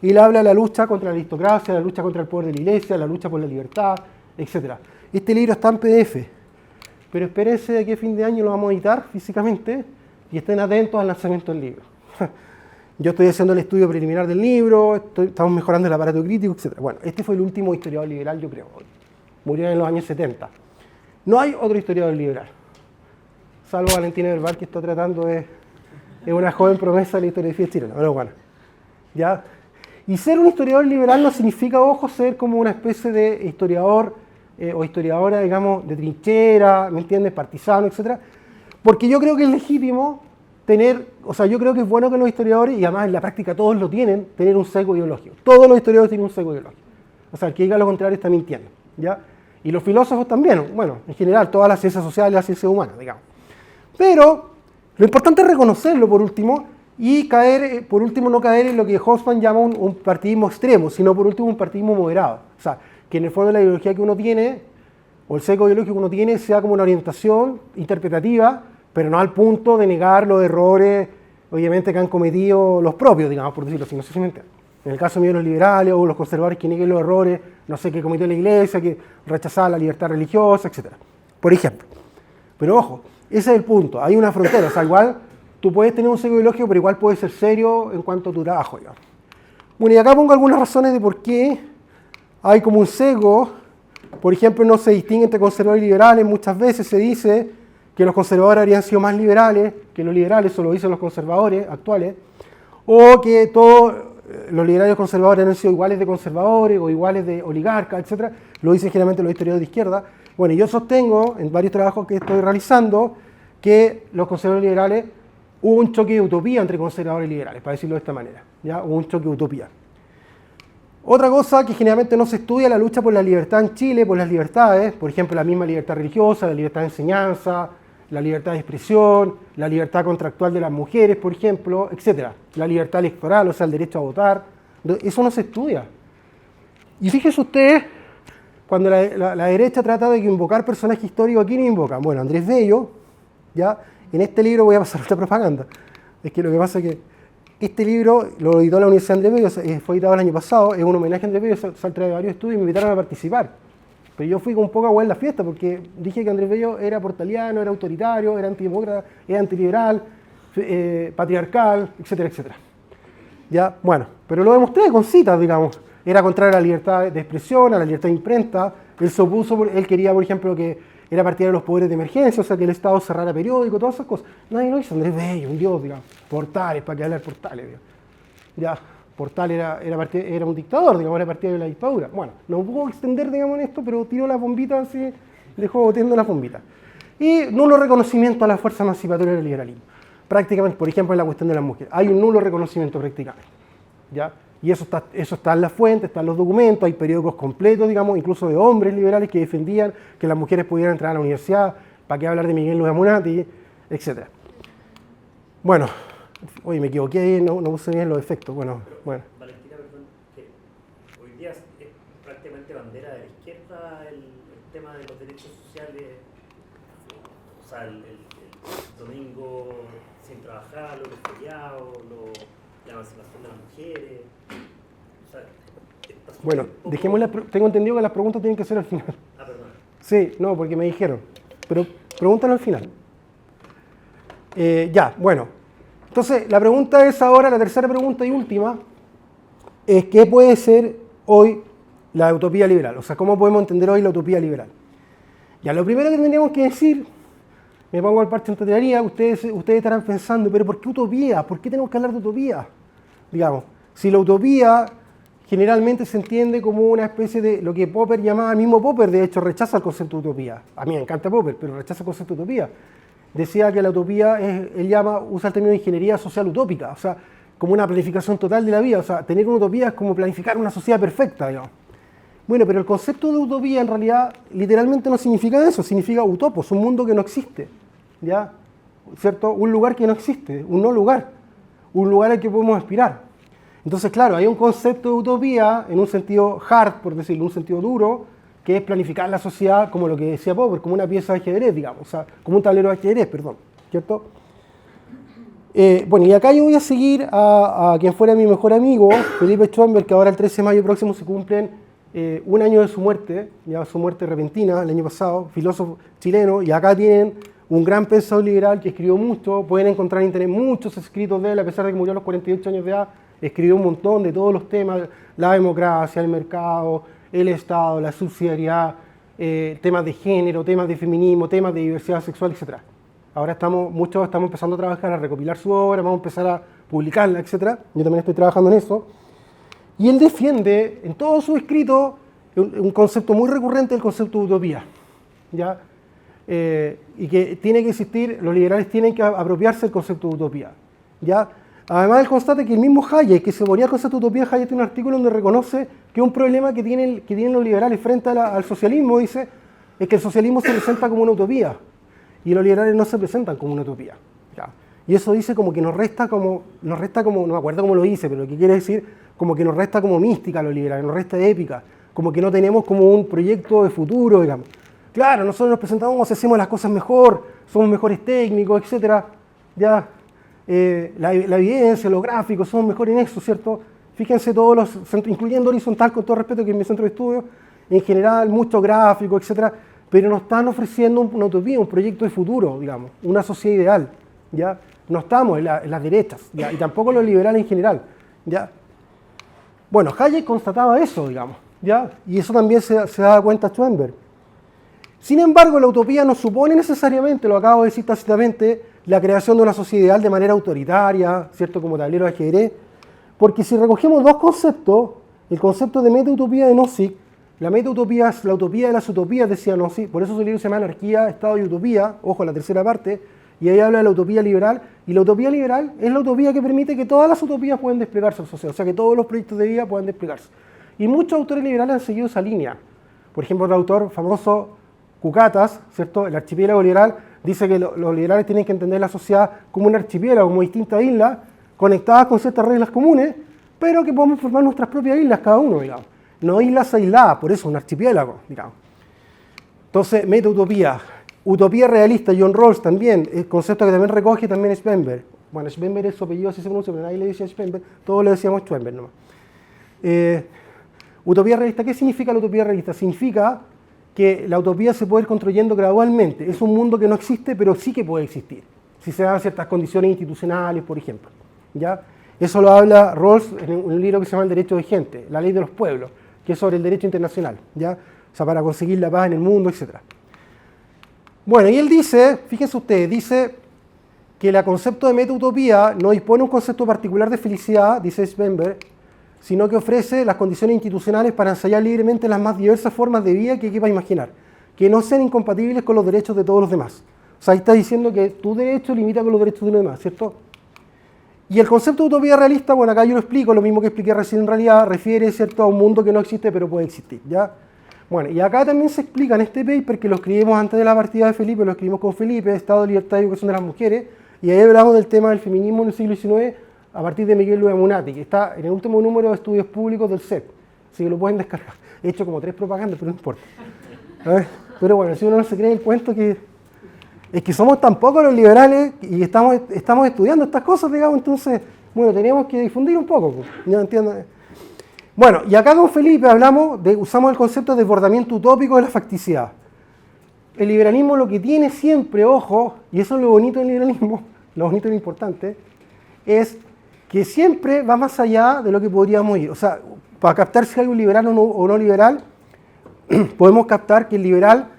Y él habla de la lucha contra la aristocracia, la lucha contra el poder de la iglesia, la lucha por la libertad, etc. Este libro está en PDF, pero espérense de aquí a fin de año lo vamos a editar físicamente y estén atentos al lanzamiento del libro. Yo estoy haciendo el estudio preliminar del libro, estamos mejorando el aparato crítico, etc. Bueno, este fue el último historiador liberal, yo creo. Murió en los años 70. No hay otro historiador liberal, salvo Valentina Verbal, que está tratando de... Es una joven promesa de la historiografía chilena, pero bueno. ¿Ya? Y ser un historiador liberal no significa, ojo, ser como una especie de historiador o historiadora, digamos, de trinchera, ¿me entiendes?, partisano, etc. Porque yo creo que es legítimo yo creo que es bueno que los historiadores, y además en la práctica todos lo tienen, tener un sesgo ideológico. Todos los historiadores tienen un sesgo ideológico. O sea, el que diga lo contrario está mintiendo, ¿ya? Y los filósofos también, bueno, en general, todas las ciencias sociales y las ciencias humanas, digamos. Pero lo importante es reconocerlo, por último, y por último, no caer en lo que Hobsbawm llama un partidismo extremo, sino por último un partidismo moderado. O sea, que en el fondo la ideología que uno tiene, o el sesgo ideológico que uno tiene, sea como una orientación interpretativa, pero no al punto de negar los errores, obviamente, que han cometido los propios, digamos, por decirlo así, no sé si me entienden. En el caso mío, los liberales o los conservadores que nieguen los errores, no sé, que cometió la iglesia, que rechazaba la libertad religiosa, etc. Por ejemplo. Pero ojo, ese es el punto, hay una frontera, o sea, igual tú puedes tener un sesgo ideológico, pero igual puedes ser serio en cuanto a tu trabajo, digamos. Bueno, y acá pongo algunas razones de por qué hay como un sesgo. Por ejemplo, no se distingue entre conservadores y liberales, muchas veces se dice que los conservadores habrían sido más liberales que los liberales, eso lo dicen los conservadores actuales, o que todos los liberales y los conservadores han sido iguales de conservadores o iguales de oligarcas, etc. Lo dicen generalmente los historiadores de izquierda. Bueno, yo sostengo en varios trabajos que estoy realizando que los conservadores y liberales hubo un choque de utopía entre conservadores y liberales, para decirlo de esta manera, ¿ya? Hubo un choque de utopía. Otra cosa que generalmente no se estudia, la lucha por la libertad en Chile, por las libertades, por ejemplo, la misma libertad religiosa, la libertad de enseñanza, la libertad de expresión, la libertad contractual de las mujeres, por ejemplo, etc. La libertad electoral, o sea, el derecho a votar. Eso no se estudia. Y fíjense ustedes, cuando la derecha trata de invocar personajes históricos, ¿a quién invocan? Bueno, Andrés Bello, ¿ya? En este libro voy a pasar otra propaganda. Es que lo que pasa es que este libro lo editó la Universidad de Andrés Bello, fue editado el año pasado, es un homenaje a Andrés Bello, se trae varios estudios y me invitaron a participar. Pero yo fui con un poco a huear la fiesta porque dije que Andrés Bello era portaliano, era autoritario, era antidemócrata, era antiliberal, patriarcal, etcétera, etcétera. ¿Ya? Bueno, pero lo demostré con citas, digamos. Era contrario a la libertad de expresión, a la libertad de imprenta. Él quería, por ejemplo, que era partidario de los poderes de emergencia, o sea, que el Estado cerrara periódicos, todas esas cosas. Nadie lo hizo, Andrés Bello, un dios, digamos. Portales, ¿para qué hablar Portales? Digamos. Ya, Portales era un dictador, digamos, era partidario de la dictadura. Bueno, no puedo extender, digamos, en esto, pero tiró las bombitas así, dejó boteando las bombitas. Y nulo reconocimiento a la fuerza emancipatoria del liberalismo. Prácticamente, por ejemplo, en la cuestión de las mujeres. Hay un nulo reconocimiento prácticamente. ¿Ya? Y eso está en la fuente, está en los documentos, hay periódicos completos, digamos, incluso de hombres liberales que defendían que las mujeres pudieran entrar a la universidad, para qué hablar de Miguel Luis Amunati, etc. Bueno, Oye, me equivoqué ahí, no puse bien los efectos. Bueno. Valentina, perdón, que hoy día es prácticamente bandera de la izquierda el tema de los derechos sociales, o sea, el domingo sin trabajar, los feriados, la emancipación de las mujeres. O sea, Bueno, tengo entendido que las preguntas tienen que ser al final. Ah, perdón. Sí, no, porque me dijeron. Pero pregúntalo al final. Ya, bueno. Entonces, la pregunta es ahora, la tercera pregunta y última, es ¿qué puede ser hoy la utopía liberal? O sea, ¿cómo podemos entender hoy la utopía liberal? Ya, lo primero que tendríamos que decir, me pongo al parche en teoría, ustedes estarán pensando, pero ¿por qué utopía? ¿Por qué tenemos que hablar de utopía? Digamos, si la utopía generalmente se entiende como una especie de lo que Popper llamaba, el mismo Popper de hecho rechaza el concepto de utopía. A mí me encanta Popper, pero rechaza el concepto de utopía. Decía que la utopía usa el término de ingeniería social utópica, o sea, como una planificación total de la vida. O sea, tener una utopía es como planificar una sociedad perfecta, digamos. Bueno, pero el concepto de utopía en realidad literalmente no significa eso, significa utopos, un mundo que no existe, ¿ya? ¿Cierto? Un lugar que no existe, un no lugar, un lugar al que podemos aspirar. Entonces, claro, hay un concepto de utopía en un sentido hard, por decirlo, un sentido duro, que es planificar la sociedad como lo que decía Popper, como una pieza de ajedrez, digamos, o sea, como un tablero de ajedrez, perdón, ¿cierto? Bueno, y acá yo voy a seguir a quien fuera mi mejor amigo, Felipe Schomburg, que ahora el 13 de mayo próximo se cumplen un año de su muerte, ya su muerte repentina el año pasado, filósofo chileno, y acá tienen un gran pensador liberal que escribió mucho, pueden encontrar en internet muchos escritos de él, a pesar de que murió a los 48 años de edad, escribió un montón de todos los temas, la democracia, el mercado, el Estado, la subsidiariedad, temas de género, temas de feminismo, temas de diversidad sexual, etc. Ahora muchos estamos empezando a trabajar, a recopilar su obra, vamos a empezar a publicarla, etc. Yo también estoy trabajando en eso. Y él defiende en todo su escrito un concepto muy recurrente, el concepto de utopía, ¿ya? Y que tiene que existir, los liberales tienen que apropiarse del concepto de utopía, ¿ya? Además, él constata que el mismo Hayek, que se oponía al concepto de utopía, Hayek tiene un artículo donde reconoce que un problema que tienen los liberales frente al socialismo, dice, es que el socialismo se presenta como una utopía y los liberales no se presentan como una utopía, ¿ya? Y eso dice como que nos resta como, no me acuerdo cómo lo dice, pero lo que quiere decir como que nos resta como mística a los liberales, nos resta épica, como que no tenemos como un proyecto de futuro, digamos. Claro, nosotros nos presentamos, hacemos las cosas mejor, somos mejores técnicos, etcétera, ya. La evidencia, los gráficos, somos mejores en eso, ¿cierto? Fíjense todos los centros, incluyendo Horizontal, con todo respeto, que es mi centro de estudio, en general, muchos gráficos, etcétera, pero nos están ofreciendo una utopía, un proyecto de futuro, digamos, una sociedad ideal, ¿ya? No estamos en las derechas, ¿ya? Y tampoco los liberales en general, ¿ya? Bueno, Hayek constataba eso, digamos, ¿ya? Y eso también se da cuenta Schoenberg. Sin embargo, la utopía no supone necesariamente, lo acabo de decir tácitamente, la creación de una sociedad ideal de manera autoritaria, ¿cierto? Como tablero de ajedrez, porque si recogemos dos conceptos, el concepto de meta-utopía de Nozick, la meta-utopía es la utopía de las utopías, decía Nozick, por eso su libro se llama Anarquía, Estado y Utopía, ojo, la tercera parte, y ahí habla de la utopía liberal, y la utopía liberal es la utopía que permite que todas las utopías puedan desplegarse en la sociedad, o sea, que todos los proyectos de vida puedan desplegarse. Y muchos autores liberales han seguido esa línea. Por ejemplo, el autor famoso Cucatas, ¿cierto? El archipiélago liberal, dice que los liberales tienen que entender la sociedad como un archipiélago, como distintas islas, conectadas con ciertas reglas comunes, pero que podemos formar nuestras propias islas cada uno, digamos. No islas aisladas, por eso un archipiélago, digamos. Entonces, meta-utopía. Utopía realista, John Rawls también, el concepto que también recoge también Schoenberg. Bueno, Schoenberg es su apellido, así se pronuncia, pero nadie le dice Schoenberg, todos le decíamos Schoenberg nomás. Utopía realista, ¿qué significa la utopía realista? Significa que la utopía se puede ir construyendo gradualmente. Es un mundo que no existe, pero sí que puede existir, si se dan ciertas condiciones institucionales, por ejemplo, ¿ya? Eso lo habla Rawls en un libro que se llama El derecho de gente, la ley de los pueblos, que es sobre el derecho internacional, ¿ya? O sea, para conseguir la paz en el mundo, etc. Bueno, y él dice, fíjense ustedes, dice que el concepto de meta-utopía no dispone un concepto particular de felicidad, dice Schoenberg, sino que ofrece las condiciones institucionales para ensayar libremente las más diversas formas de vida que quepa imaginar, que no sean incompatibles con los derechos de todos los demás. O sea, ahí está diciendo que tu derecho limita con los derechos de los demás, ¿cierto? Y el concepto de utopía realista, bueno, acá yo lo explico, lo mismo que expliqué recién en realidad, refiere, ¿cierto?, a un mundo que no existe pero puede existir, ¿ya? Bueno, y acá también se explica en este paper, que lo escribimos antes de la partida de Felipe, lo escribimos con Felipe, Estado, Libertad y Educación de las Mujeres, Y ahí hablamos del tema del feminismo en el siglo XIX a partir de Miguel Luis Amunati, que está en el último número de estudios públicos del CEP. Así que lo pueden descargar. He hecho como 3 propagandas, pero no importa. Pero bueno, si uno no se cree el cuento es que somos tan pocos los liberales y estamos estudiando estas cosas, digamos, entonces, bueno, tenemos que difundir un poco, ¿no entiendes? Bueno, y acá con Felipe usamos el concepto de desbordamiento utópico de la facticidad. El liberalismo lo que tiene siempre, ojo, y eso es lo bonito del liberalismo, lo bonito y lo importante, es que siempre va más allá de lo que podríamos ir. O sea, para captar si hay un liberal o no liberal, podemos captar que el liberal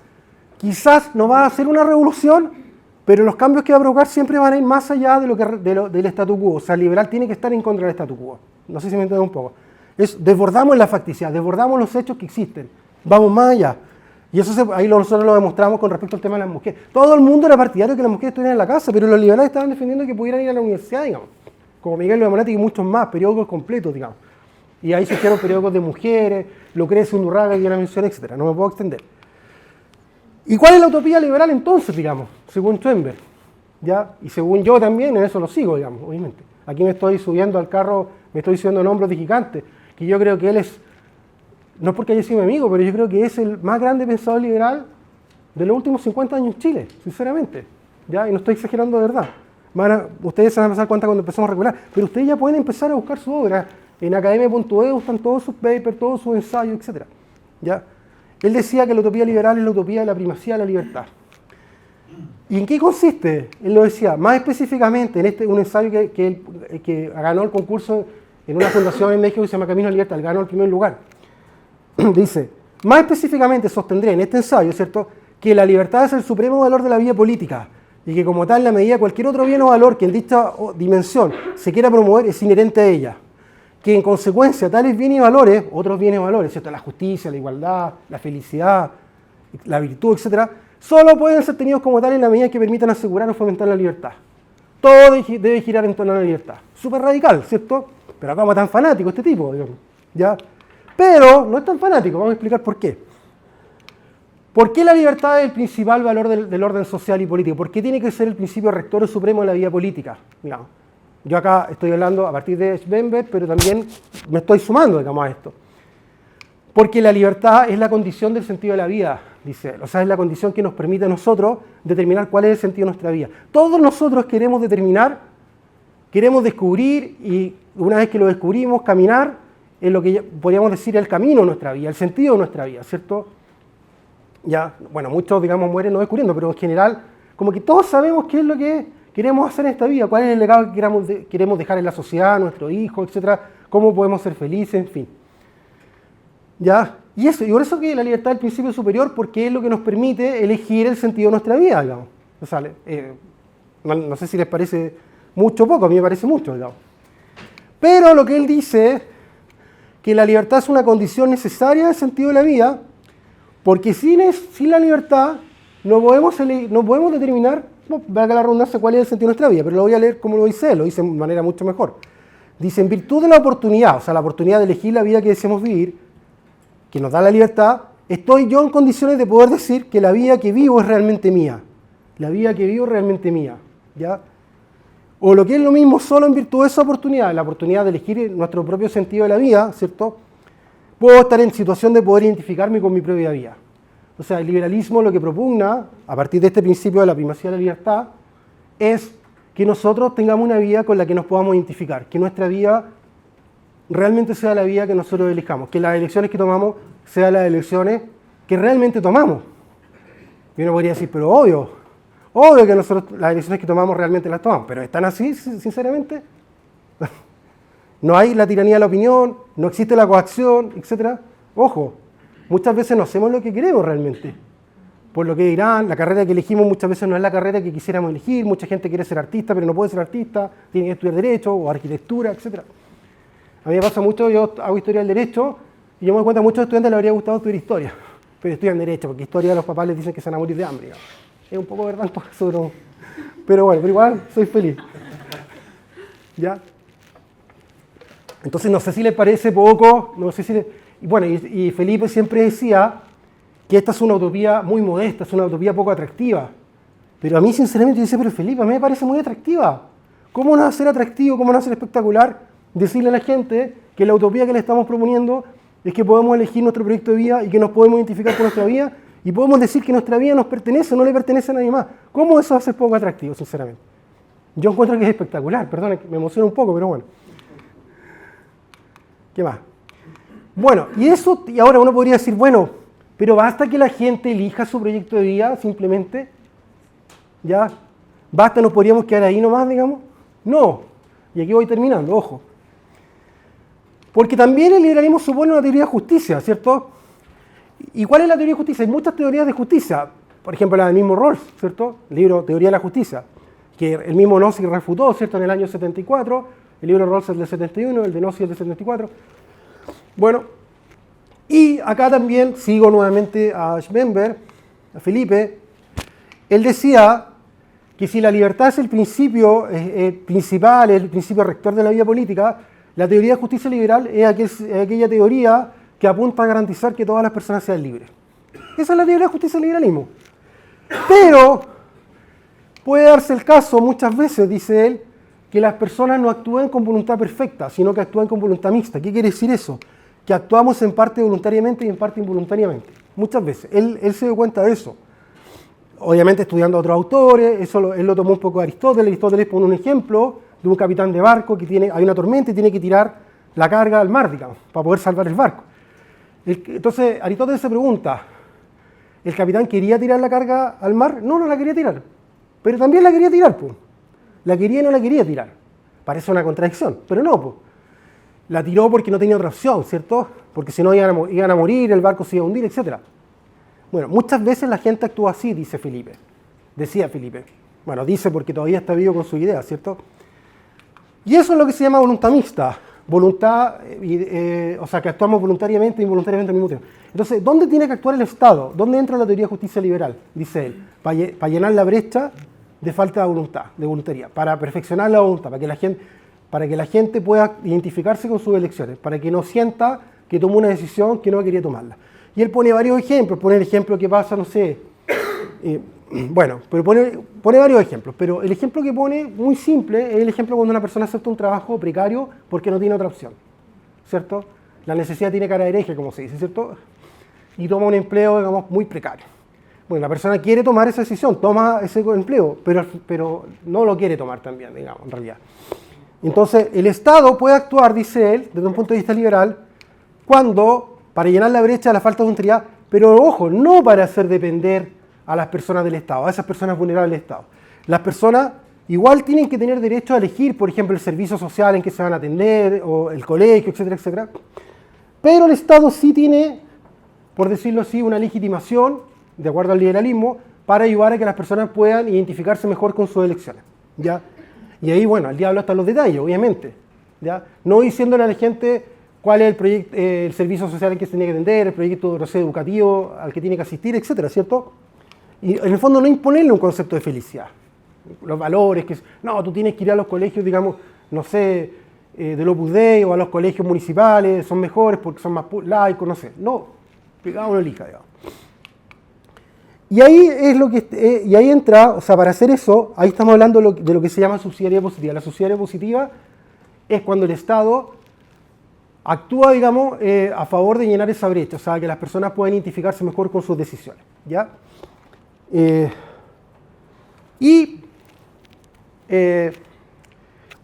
quizás no va a hacer una revolución, pero los cambios que va a provocar siempre van a ir más allá del statu quo. O sea, el liberal tiene que estar en contra del statu quo. No sé si me entienden un poco. Desbordamos la facticidad, desbordamos los hechos que existen. Vamos más allá. Y eso nosotros lo demostramos con respecto al tema de las mujeres. Todo el mundo era partidario de que las mujeres estuvieran en la casa, pero los liberales estaban defendiendo que pudieran ir a la universidad, digamos. Como Miguel Luis Amunati y muchos más, periódicos completos, digamos. Y ahí surgieron periódicos de mujeres, Lucrecia Undurraga, que ya la mencioné, etc. No me puedo extender. ¿Y cuál es la utopía liberal entonces, digamos, según Schoenberg? ¿Ya? Y según yo también, en eso lo sigo, digamos, obviamente. Aquí me estoy subiendo al carro, me estoy subiendo en hombros de gigante, que yo creo que él es, no es porque haya sido mi amigo, pero yo creo que es el más grande pensador liberal de los últimos 50 años en Chile, sinceramente. ¿Ya? Y no estoy exagerando de verdad. Ustedes se van a empezar cuenta cuando empezamos a regular, pero ustedes ya pueden empezar a buscar su obra. En academia.edu están todos sus papers, todos sus ensayos, etc. ¿Ya? Él decía que la utopía liberal es la utopía de la primacía de la libertad. ¿Y en qué consiste? Él lo decía, más específicamente en un ensayo que ganó el concurso en una fundación en México que se llama Camino a la Libertad, él ganó el primer lugar. Dice, más específicamente sostendré en este ensayo, ¿cierto?, que la libertad es el supremo valor de la vida política y que como tal la medida cualquier otro bien o valor que en dicha dimensión se quiera promover es inherente a ella. Que en consecuencia tales bienes y valores, otros bienes y valores, ¿cierto?, la justicia, la igualdad, la felicidad, la virtud, etc., solo pueden ser tenidos como tal en la medida que permitan asegurar o fomentar la libertad. Todo debe girar en torno a la libertad. Súper radical, ¿cierto? Pero acá tan fanático este tipo, digamos, ¿ya? Pero no es tan fanático, vamos a explicar por qué. ¿Por qué la libertad es el principal valor del orden social y político? ¿Por qué tiene que ser el principio rector o supremo de la vida política? Digamos. Yo acá estoy hablando a partir de Schoenberg, pero también me estoy sumando, digamos, a esto. Porque la libertad es la condición del sentido de la vida, dice él. O sea, es la condición que nos permite a nosotros determinar cuál es el sentido de nuestra vida. Todos nosotros queremos determinar, queremos descubrir y una vez que lo descubrimos, caminar en lo que podríamos decir el camino de nuestra vida, el sentido de nuestra vida, ¿cierto? Ya, bueno, muchos, digamos, mueren no descubriendo, pero en general, como que todos sabemos qué es lo que queremos hacer en esta vida, cuál es el legado que queremos dejar en la sociedad, a nuestros hijos, etcétera, cómo podemos ser felices, en fin. ¿Ya? Y por eso que la libertad es el principio superior, porque es lo que nos permite elegir el sentido de nuestra vida, digamos. O sea, no sé si les parece mucho o poco, a mí me parece mucho, digamos. Pero lo que él dice, que la libertad es una condición necesaria del sentido de la vida, porque sin la libertad no podemos determinar, valga la redundancia, cuál es el sentido de nuestra vida, pero lo voy a leer como lo dice él, lo dice de manera mucho mejor. Dice, en virtud de la oportunidad, o sea, la oportunidad de elegir la vida que deseamos vivir, que nos da la libertad, estoy yo en condiciones de poder decir que la vida que vivo es realmente mía. La vida que vivo es realmente mía, ¿ya? O lo que es lo mismo, solo en virtud de esa oportunidad, la oportunidad de elegir nuestro propio sentido de la vida, ¿cierto?, puedo estar en situación de poder identificarme con mi propia vida. O sea, el liberalismo lo que propugna, a partir de este principio de la primacía de la libertad, es que nosotros tengamos una vida con la que nos podamos identificar, que nuestra vida realmente sea la vida que nosotros elijamos, que las elecciones que tomamos sean las elecciones que realmente tomamos. Y uno podría decir, pero obvio que nosotros las elecciones que tomamos realmente las tomamos, pero ¿están así, sinceramente? No hay la tiranía de la opinión, no existe la coacción, etc. Ojo, muchas veces no hacemos lo que queremos realmente. Por lo que dirán, la carrera que elegimos muchas veces no es la carrera que quisiéramos elegir, mucha gente quiere ser artista, pero no puede ser artista, tiene que estudiar Derecho o Arquitectura, etc. A mí me pasa mucho, yo hago Historia del Derecho, y yo me doy cuenta que a muchos estudiantes les habría gustado estudiar Historia, pero estudian Derecho, porque Historia los papás les dicen que se van a morir de hambre. Es un poco verdad por eso, pero bueno, pero igual soy feliz. ¿Ya? Entonces no sé si les parece poco, no sé si bueno, y Felipe siempre decía que esta es una utopía muy modesta, es una utopía poco atractiva. Pero a mí, sinceramente, yo decía, pero Felipe, a mí me parece muy atractiva. ¿Cómo no va a ser atractivo, cómo no va a ser espectacular decirle a la gente que la utopía que le estamos proponiendo es que podemos elegir nuestro proyecto de vida y que nos podemos identificar con nuestra vida y podemos decir que nuestra vida nos pertenece, no le pertenece a nadie más? ¿Cómo eso va a ser poco atractivo, sinceramente? Yo encuentro que es espectacular, perdón, me emociona un poco, pero bueno. ¿Qué más? Bueno, y ahora uno podría decir, bueno, pero basta que la gente elija su proyecto de vida, simplemente, ya, basta, nos podríamos quedar ahí nomás, digamos. No, y aquí voy terminando, ojo. Porque también el liberalismo supone una teoría de justicia, ¿cierto? ¿Y cuál es la teoría de justicia? Hay muchas teorías de justicia, por ejemplo la del mismo Rawls, ¿cierto? El libro Teoría de la Justicia, que el mismo Nozick refutó, ¿cierto? En el año 74, el libro Rawls es del 71, el de Nozick es del 74. Bueno, y acá también sigo nuevamente a Schember, a Felipe. Él decía que si la libertad es el principio principal, el principio rector de la vida política, la teoría de justicia liberal es aquella teoría que apunta a garantizar que todas las personas sean libres. Esa es la teoría de justicia del liberalismo. Pero puede darse el caso muchas veces, dice él, que las personas no actúen con voluntad perfecta, sino que actúen con voluntad mixta. ¿Qué quiere decir eso? Que actuamos en parte voluntariamente y en parte involuntariamente. Muchas veces. Él se dio cuenta de eso. Obviamente estudiando a otros autores, él lo tomó un poco de Aristóteles. Aristóteles pone un ejemplo de un capitán de barco que hay una tormenta y tiene que tirar la carga al mar, digamos, para poder salvar el barco. Entonces Aristóteles se pregunta, ¿el capitán quería tirar la carga al mar? No, no la quería tirar. Pero también la quería tirar, pues. La quería y no la quería tirar. Parece una contradicción, pero no, pues. La tiró porque no tenía otra opción, ¿cierto? Porque si no iban a morir, el barco se iba a hundir, etc. Bueno, muchas veces la gente actúa así, decía Felipe. Bueno, dice porque todavía está vivo con su idea, ¿cierto? Y eso es lo que se llama voluntad mixta. Voluntad, o sea, que actuamos voluntariamente e involuntariamente al mismo tiempo. Entonces, ¿dónde tiene que actuar el Estado? ¿Dónde entra la teoría de justicia liberal? Dice él, para llenar la brecha de falta de voluntad, de voluntariedad, para perfeccionar la voluntad, para que la gente pueda identificarse con sus elecciones, para que no sienta que tomó una decisión que no quería tomarla. Y él pone varios ejemplos, pone el ejemplo que pasa, no sé, bueno, pero pone varios ejemplos, pero el ejemplo que pone, muy simple, es el ejemplo cuando una persona acepta un trabajo precario porque no tiene otra opción, ¿cierto? La necesidad tiene cara de hereje, como se dice, ¿cierto? Y toma un empleo, digamos, muy precario. Bueno, la persona quiere tomar esa decisión, toma ese empleo, pero no lo quiere tomar también, digamos, en realidad. Entonces, el Estado puede actuar, dice él, desde un punto de vista liberal, para llenar la brecha de la falta de voluntariedad, pero ojo, no para hacer depender a las personas del Estado, a esas personas vulnerables del Estado. Las personas igual tienen que tener derecho a elegir, por ejemplo, el servicio social en que se van a atender, o el colegio, etcétera, etcétera. Pero el Estado sí tiene, por decirlo así, una legitimación, de acuerdo al liberalismo, para ayudar a que las personas puedan identificarse mejor con sus elecciones, ¿ya? Y ahí, bueno, el diablo está en los detalles, obviamente, ¿ya? No diciéndole a la gente cuál es el servicio social en que se tiene que atender, el proyecto, no sé, educativo al que tiene que asistir, etcétera, ¿cierto? Y en el fondo no imponerle un concepto de felicidad. Los valores, no, tú tienes que ir a los colegios, digamos, no sé, del Opus Dei o a los colegios municipales, son mejores porque son más laicos, no sé. No, cada uno elija, digamos. Y ahí es y ahí entra, o sea, para hacer eso, ahí estamos hablando de lo que se llama subsidiariedad positiva. La subsidiariedad positiva es cuando el Estado actúa, digamos, a favor de llenar esa brecha, o sea, que las personas puedan identificarse mejor con sus decisiones, ¿ya?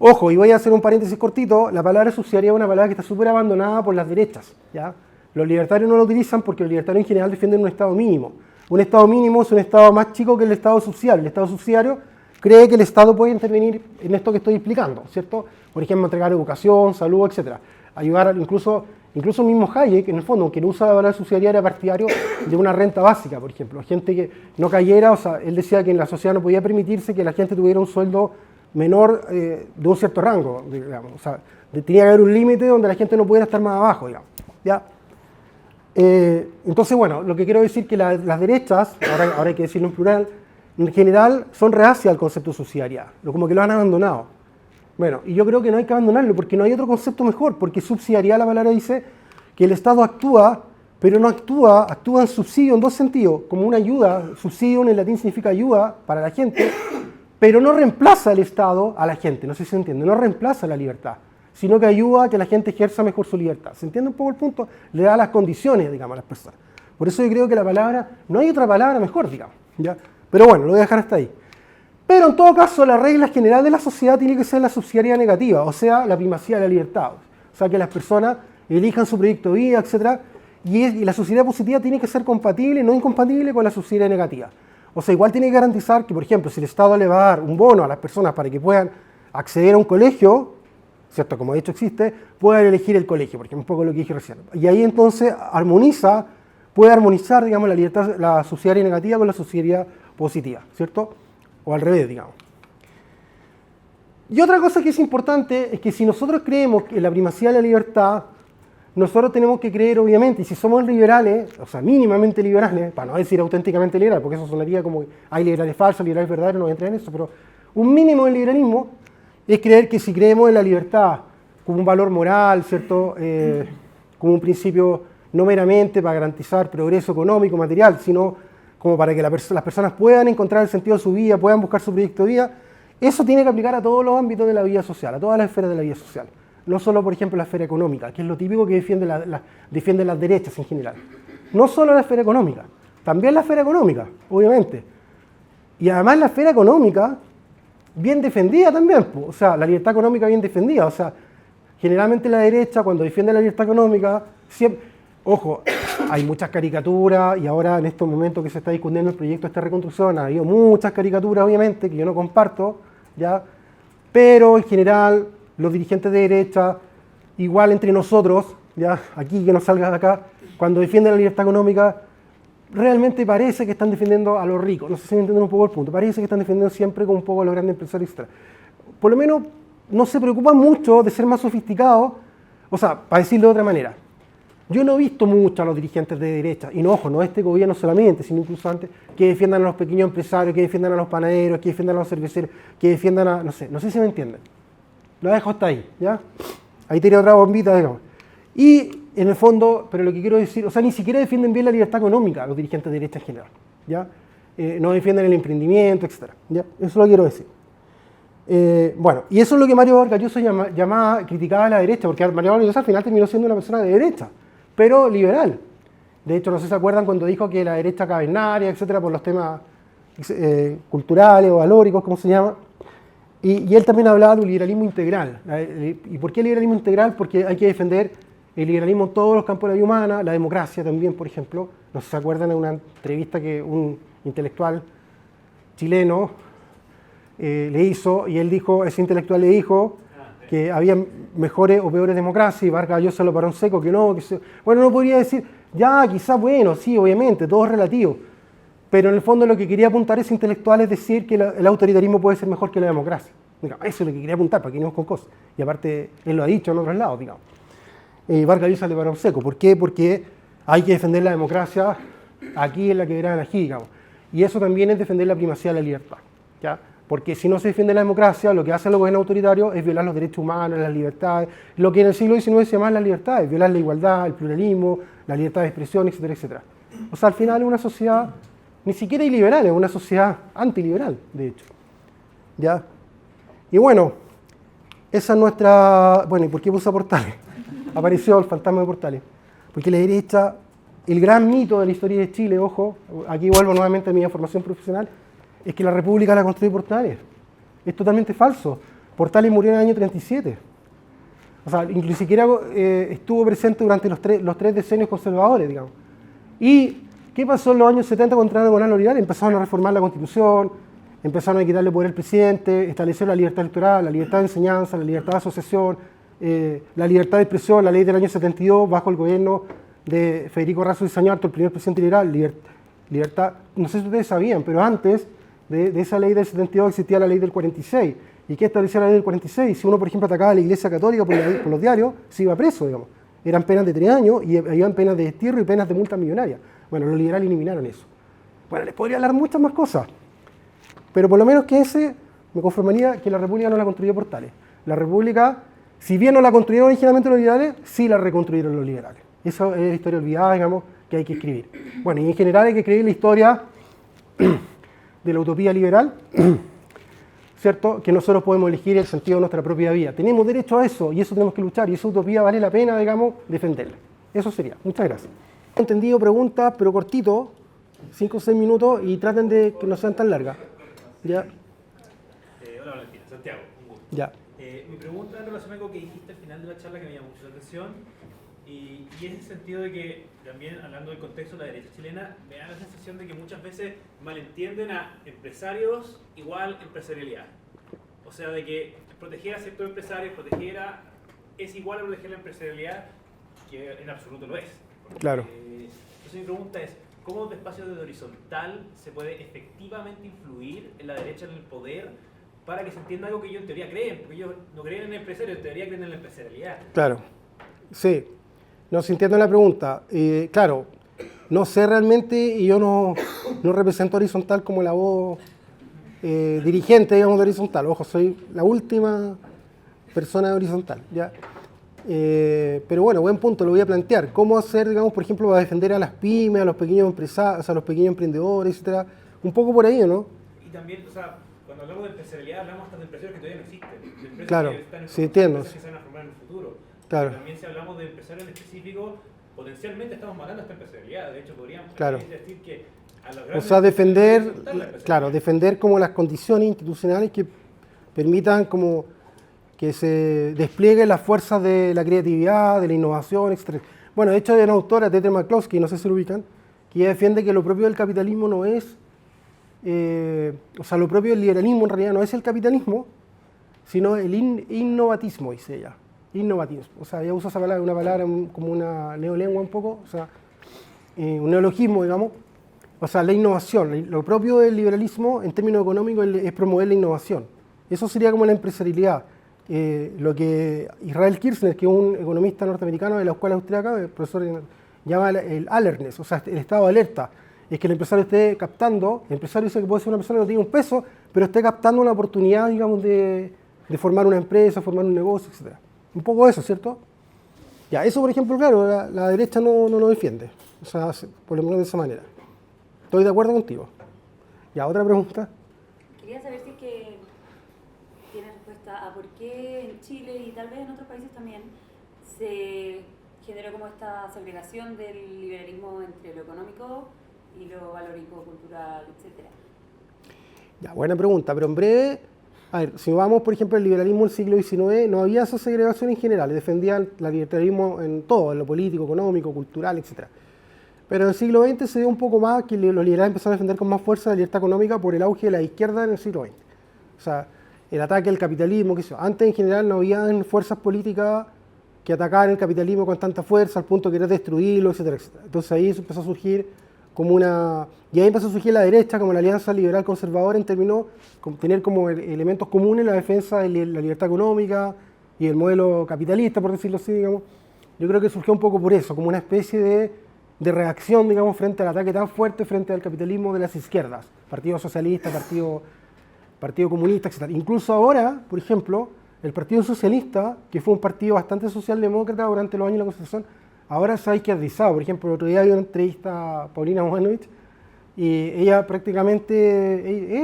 Ojo, y voy a hacer un paréntesis cortito, la palabra subsidiariedad es una palabra que está súper abandonada por las derechas, ¿ya? Los libertarios no lo utilizan porque los libertarios en general defienden un Estado mínimo. Un Estado mínimo es un Estado más chico que el Estado subsidiario. El Estado subsidiario cree que el Estado puede intervenir en esto que estoy explicando, ¿cierto? Por ejemplo, entregar educación, salud, etc. Ayudar, incluso el mismo Hayek, en el fondo, aunque no usa la palabra subsidiaria, era partidario de una renta básica, por ejemplo. Gente que no cayera, o sea, él decía que en la sociedad no podía permitirse que la gente tuviera un sueldo menor de un cierto rango, digamos. O sea, tenía que haber un límite donde la gente no pudiera estar más abajo, digamos. ¿Ya? Entonces, bueno, lo que quiero decir es que las derechas, ahora hay que decirlo en plural, en general son reacias al concepto de subsidiariedad, como que lo han abandonado. Bueno, y yo creo que no hay que abandonarlo porque no hay otro concepto mejor, porque subsidiariedad, la palabra dice que el Estado actúa pero no actúa en subsidio en dos sentidos, como una ayuda, subsidio en latín significa ayuda para la gente, pero no reemplaza el Estado a la gente, no sé si se entiende, no reemplaza la libertad, sino que ayuda a que la gente ejerza mejor su libertad. ¿Se entiende un poco el punto? Le da las condiciones, digamos, a las personas. Por eso yo creo que la palabra, no hay otra palabra mejor, digamos, ¿ya? Pero bueno, lo voy a dejar hasta ahí. Pero en todo caso, la regla general de la sociedad tiene que ser la subsidiariedad negativa, o sea, la primacía de la libertad. O sea, que las personas elijan su proyecto de vida, etc. Y la subsidiariedad positiva tiene que ser compatible, no incompatible con la subsidiariedad negativa. O sea, igual tiene que garantizar que, por ejemplo, si el Estado le va a dar un bono a las personas para que puedan acceder a un colegio, ¿cierto? Como de hecho existe, puedan elegir el colegio, por ejemplo, un poco lo que dije recién. Y ahí entonces puede armonizar, digamos, la libertad, la subsidiariedad negativa con la subsidiariedad positiva, ¿cierto? O al revés, digamos. Y otra cosa que es importante es que si nosotros creemos que la primacía de la libertad, nosotros tenemos que creer, obviamente, y si somos liberales, o sea, mínimamente liberales, para no decir auténticamente liberales, porque eso sonaría como hay liberales falsos, liberales verdaderos, no voy a entrar en eso, pero un mínimo del liberalismo es creer que si creemos en la libertad como un valor moral, ¿cierto? Como un principio no meramente para garantizar progreso económico, material, sino como para que las personas puedan encontrar el sentido de su vida, puedan buscar su proyecto de vida, eso tiene que aplicar a todos los ámbitos de la vida social, a todas las esferas de la vida social. No solo, por ejemplo, la esfera económica, que es lo típico que defienden las derechas en general. No solo la esfera económica, también la esfera económica, obviamente. Y además la esfera económica, bien defendida también, o sea, la libertad económica bien defendida. O sea, generalmente la derecha, cuando defiende la libertad económica, siempre... Ojo, hay muchas caricaturas y ahora en estos momentos que se está discutiendo el proyecto de esta reconstrucción ha habido muchas caricaturas, obviamente, que yo no comparto, ¿ya? Pero en general los dirigentes de derecha, igual entre nosotros, ya aquí que no salgas de acá, cuando defienden la libertad económica, realmente parece que están defendiendo a los ricos. No sé si me entienden un poco el punto. Parece que están defendiendo siempre como un poco a los grandes empresarios, etc. Por lo menos no se preocupan mucho de ser más sofisticados, o sea, para decirlo de otra manera. Yo no he visto mucho a los dirigentes de derecha, y no, ojo, no este gobierno solamente, sino incluso antes, que defiendan a los pequeños empresarios, que defiendan a los panaderos, que defiendan a los cerveceros, que defiendan a, no sé si me entienden. Lo dejo hasta ahí, ¿ya? Ahí tiene otra bombita, digamos. Y en el fondo, pero lo que quiero decir, o sea, ni siquiera defienden bien la libertad económica los dirigentes de derecha en general, ¿ya? No defienden el emprendimiento, etc. ¿Ya? Eso lo quiero decir. Bueno, y eso es lo que Mario Vargas Llosa criticaba a la derecha, porque Mario Vargas Llosa al final terminó siendo una persona de derecha, pero liberal. De hecho, no sé si se acuerdan cuando dijo que la derecha cavernaria, etcétera, por los temas culturales o valóricos, como se llama. Y él también hablaba de un liberalismo integral. ¿Y por qué liberalismo integral? Porque hay que defender el liberalismo en todos los campos de la vida humana, la democracia también, por ejemplo. No sé si se acuerdan de una entrevista que un intelectual chileno le hizo, y él dijo, ese intelectual le dijo que había mejores o peores democracias, y Vargas Llosa lo paró en seco, que no, bueno, no podría decir, ya, quizás, bueno, sí, obviamente, todo es relativo, pero en el fondo lo que quería apuntar ese intelectual es decir que el autoritarismo puede ser mejor que la democracia. Digamos, eso es lo que quería apuntar, para que no con cosas, y aparte, él lo ha dicho en otros lados, digamos. Vargas Llosa le paró en seco, ¿por qué? Porque hay que defender la democracia aquí en la quebrada de Ají, digamos, y eso también es defender la primacía de la libertad, ¿ya? Porque si no se defiende la democracia, lo que hacen los gobiernos autoritarios es violar los derechos humanos, las libertades, lo que en el siglo XIX se llama las libertades, violar la igualdad, el pluralismo, la libertad de expresión, etcétera, etcétera. O sea, al final es una sociedad ni siquiera iliberal, es una sociedad antiliberal, de hecho. ¿Ya? Y bueno, esa es nuestra... Bueno, ¿y por qué puse Portales? Apareció el fantasma de Portales. Porque la derecha, el gran mito de la historia de Chile, ojo, aquí vuelvo nuevamente a mi formación profesional, es que la República la construyó Portales. Es totalmente falso. Portales murió en el año 37. O sea, ni siquiera estuvo presente durante los tres decenios conservadores, digamos. ¿Y qué pasó en los años 70 con Tribunal Moral Liberal? Empezaron a reformar la Constitución, empezaron a quitarle poder al presidente, establecieron la libertad electoral, la libertad de enseñanza, la libertad de asociación, la libertad de expresión, la ley del año 72, bajo el gobierno de Federico Razo y Sañarto, el primer presidente liberal, libertad, no sé si ustedes sabían, pero antes de esa ley del 72 existía la ley del 46. ¿Y qué establecía la ley del 46? Si uno, por ejemplo, atacaba a la Iglesia Católica por los diarios, se iba preso, digamos. Eran penas de 3 años y habían penas de destierro y penas de multa millonaria. Bueno, los liberales eliminaron eso. Bueno, les podría hablar muchas más cosas, pero por lo menos que me conformaría que la República no la construyó Portales. La República, si bien no la construyeron originalmente los liberales, sí la reconstruyeron los liberales. Eso es la historia olvidada, digamos, que hay que escribir. Bueno, y en general hay que escribir la historia de la utopía liberal, ¿cierto? Que nosotros podemos elegir el sentido de nuestra propia vida. Tenemos derecho a eso y eso tenemos que luchar y esa utopía vale la pena, digamos, defenderla. Eso sería. Muchas gracias. Entendido preguntas, pero cortito, 5 o 6 minutos y traten de que no sean tan largas. ¿Ya? Hola Valentina, Santiago, un gusto. Ya. Mi pregunta en relación a algo que dijiste al final de la charla que me llamó mucho la atención y es el sentido de que también hablando del contexto de la derecha chilena me da la sensación de que muchas veces malentienden a empresarios igual empresarialidad. O sea, de que proteger a ciertos empresarios, es igual a proteger la empresarialidad, que en absoluto lo es. Porque, Claro. entonces mi pregunta es, ¿cómo de espacio de horizontal se puede efectivamente influir en la derecha en el poder para que se entienda algo que ellos en teoría creen? Porque ellos no creen en el empresario, en teoría creen en la empresarialidad. Claro. Sí. No se entiende la pregunta. Claro, no sé realmente y yo no represento horizontal como la voz dirigente, digamos, de horizontal. Ojo, soy la última persona de horizontal, ¿ya? Pero bueno, buen punto, lo voy a plantear. ¿Cómo hacer, digamos, por ejemplo, para defender a las pymes, a los pequeños empresarios, a los pequeños emprendedores, etcétera? Un poco por ahí, ¿no? Y también, o sea, cuando hablamos de empresarialidad hablamos hasta de empresarios que todavía no existen. De empresas Claro, que están en sí, entiendo. empresas que se van a formar en el futuro. Claro. Pero también si hablamos de empresarios en específico, potencialmente estamos matando esta empresarialidad. De hecho, podríamos Claro. decir que a los O grandes sea, defender, empresarios, claro, defender como las condiciones institucionales que permitan como que se desplieguen las fuerzas de la creatividad, de la innovación, etc. Bueno, de hecho hay una autora, Tetre McCloskey, no sé si lo ubican, que ella defiende que lo propio del capitalismo no es, o sea, lo propio del liberalismo en realidad no es el capitalismo, sino el innovatismo, dice ella. Innovatismo. O sea, ella usa esa palabra, una palabra como una neolengua un poco, o sea, un neologismo, digamos. O sea, la innovación. Lo propio del liberalismo en términos económicos es promover la innovación. Eso sería como la empresarialidad. Lo que Israel Kirzner, que es un economista norteamericano de la escuela austríaca, el profesor, llama el alertness, o sea, el estado de alerta. Es que el empresario esté captando, el empresario dice que puede ser una persona que no tiene un peso, pero esté captando una oportunidad, digamos, de formar una empresa, formar un negocio, etc. Un poco eso, ¿cierto? Ya, eso por ejemplo, claro, la derecha no lo defiende, o sea, por lo menos de esa manera. Estoy de acuerdo contigo. Ya, otra pregunta. Quería saber si es que tiene respuesta a por qué en Chile y tal vez en otros países también se generó como esta segregación del liberalismo entre lo económico y lo valórico, cultural, etc. Ya, buena pregunta, pero en breve, a ver, si vamos, por ejemplo, al liberalismo del siglo XIX, no había esa segregación en general, defendían el liberalismo en todo, en lo político, económico, cultural, etc. Pero en el siglo XX se dio un poco más que los liberales empezaron a defender con más fuerza la libertad económica por el auge de la izquierda en el siglo XX. O sea, el ataque al capitalismo, qué sé yo. Antes en general no había fuerzas políticas que atacaran el capitalismo con tanta fuerza al punto de querer destruirlo, etcétera, etcétera. Entonces ahí empezó a surgir como una... Y ahí empezó a surgir la derecha como la alianza liberal conservadora en términos de tener como elementos comunes la defensa de la libertad económica y el modelo capitalista, por decirlo así, digamos. Yo creo que surgió un poco por eso, como una especie de reacción, digamos, frente al ataque tan fuerte frente al capitalismo de las izquierdas, Partido Socialista, Partido Comunista, etc. Incluso ahora, por ejemplo, el Partido Socialista, que fue un partido bastante socialdemócrata durante los años de la Constitución, ahora se ha izquierdizado. Por ejemplo, el otro día había una entrevista a Paulina Mohanovich y ella prácticamente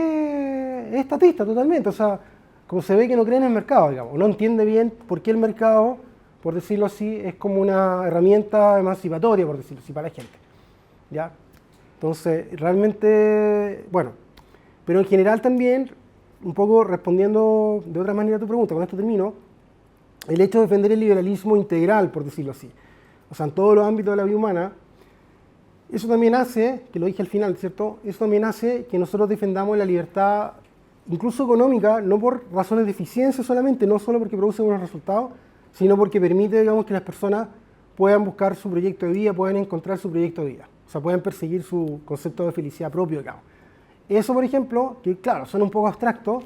es estatista totalmente, o sea, como se ve que no cree en el mercado, digamos, no entiende bien por qué el mercado, por decirlo así, es como una herramienta emancipatoria, por decirlo así, para la gente, ¿ya? Entonces, realmente, bueno, pero en general también, un poco respondiendo de otra manera a tu pregunta, con esto termino, el hecho de defender el liberalismo integral, por decirlo así, o sea, en todos los ámbitos de la vida humana, eso también hace, que lo dije al final, ¿cierto? Eso también hace que nosotros defendamos la libertad, incluso económica, no por razones de eficiencia solamente, no solo porque produce buenos resultados, sino porque permite, digamos, que las personas puedan buscar su proyecto de vida, puedan encontrar su proyecto de vida, o sea, puedan perseguir su concepto de felicidad propio, digamos. Eso, por ejemplo, que claro, suena un poco abstracto,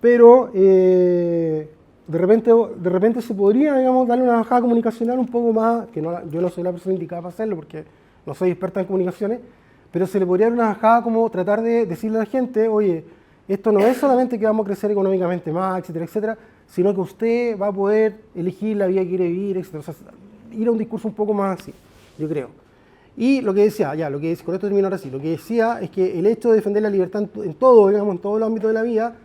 pero de repente se podría, digamos, darle una bajada comunicacional un poco más, que no, yo no soy la persona indicada para hacerlo porque no soy experta en comunicaciones, pero se le podría dar una bajada como tratar de decirle a la gente, oye, esto no es solamente que vamos a crecer económicamente más, etcétera, etcétera, sino que usted va a poder elegir la vida que quiere vivir, etcétera. O sea, ir a un discurso un poco más así, yo creo. Y lo que decía, con esto termino ahora sí, lo que decía es que el hecho de defender la libertad en todo, digamos, en todos los ámbitos de la vida,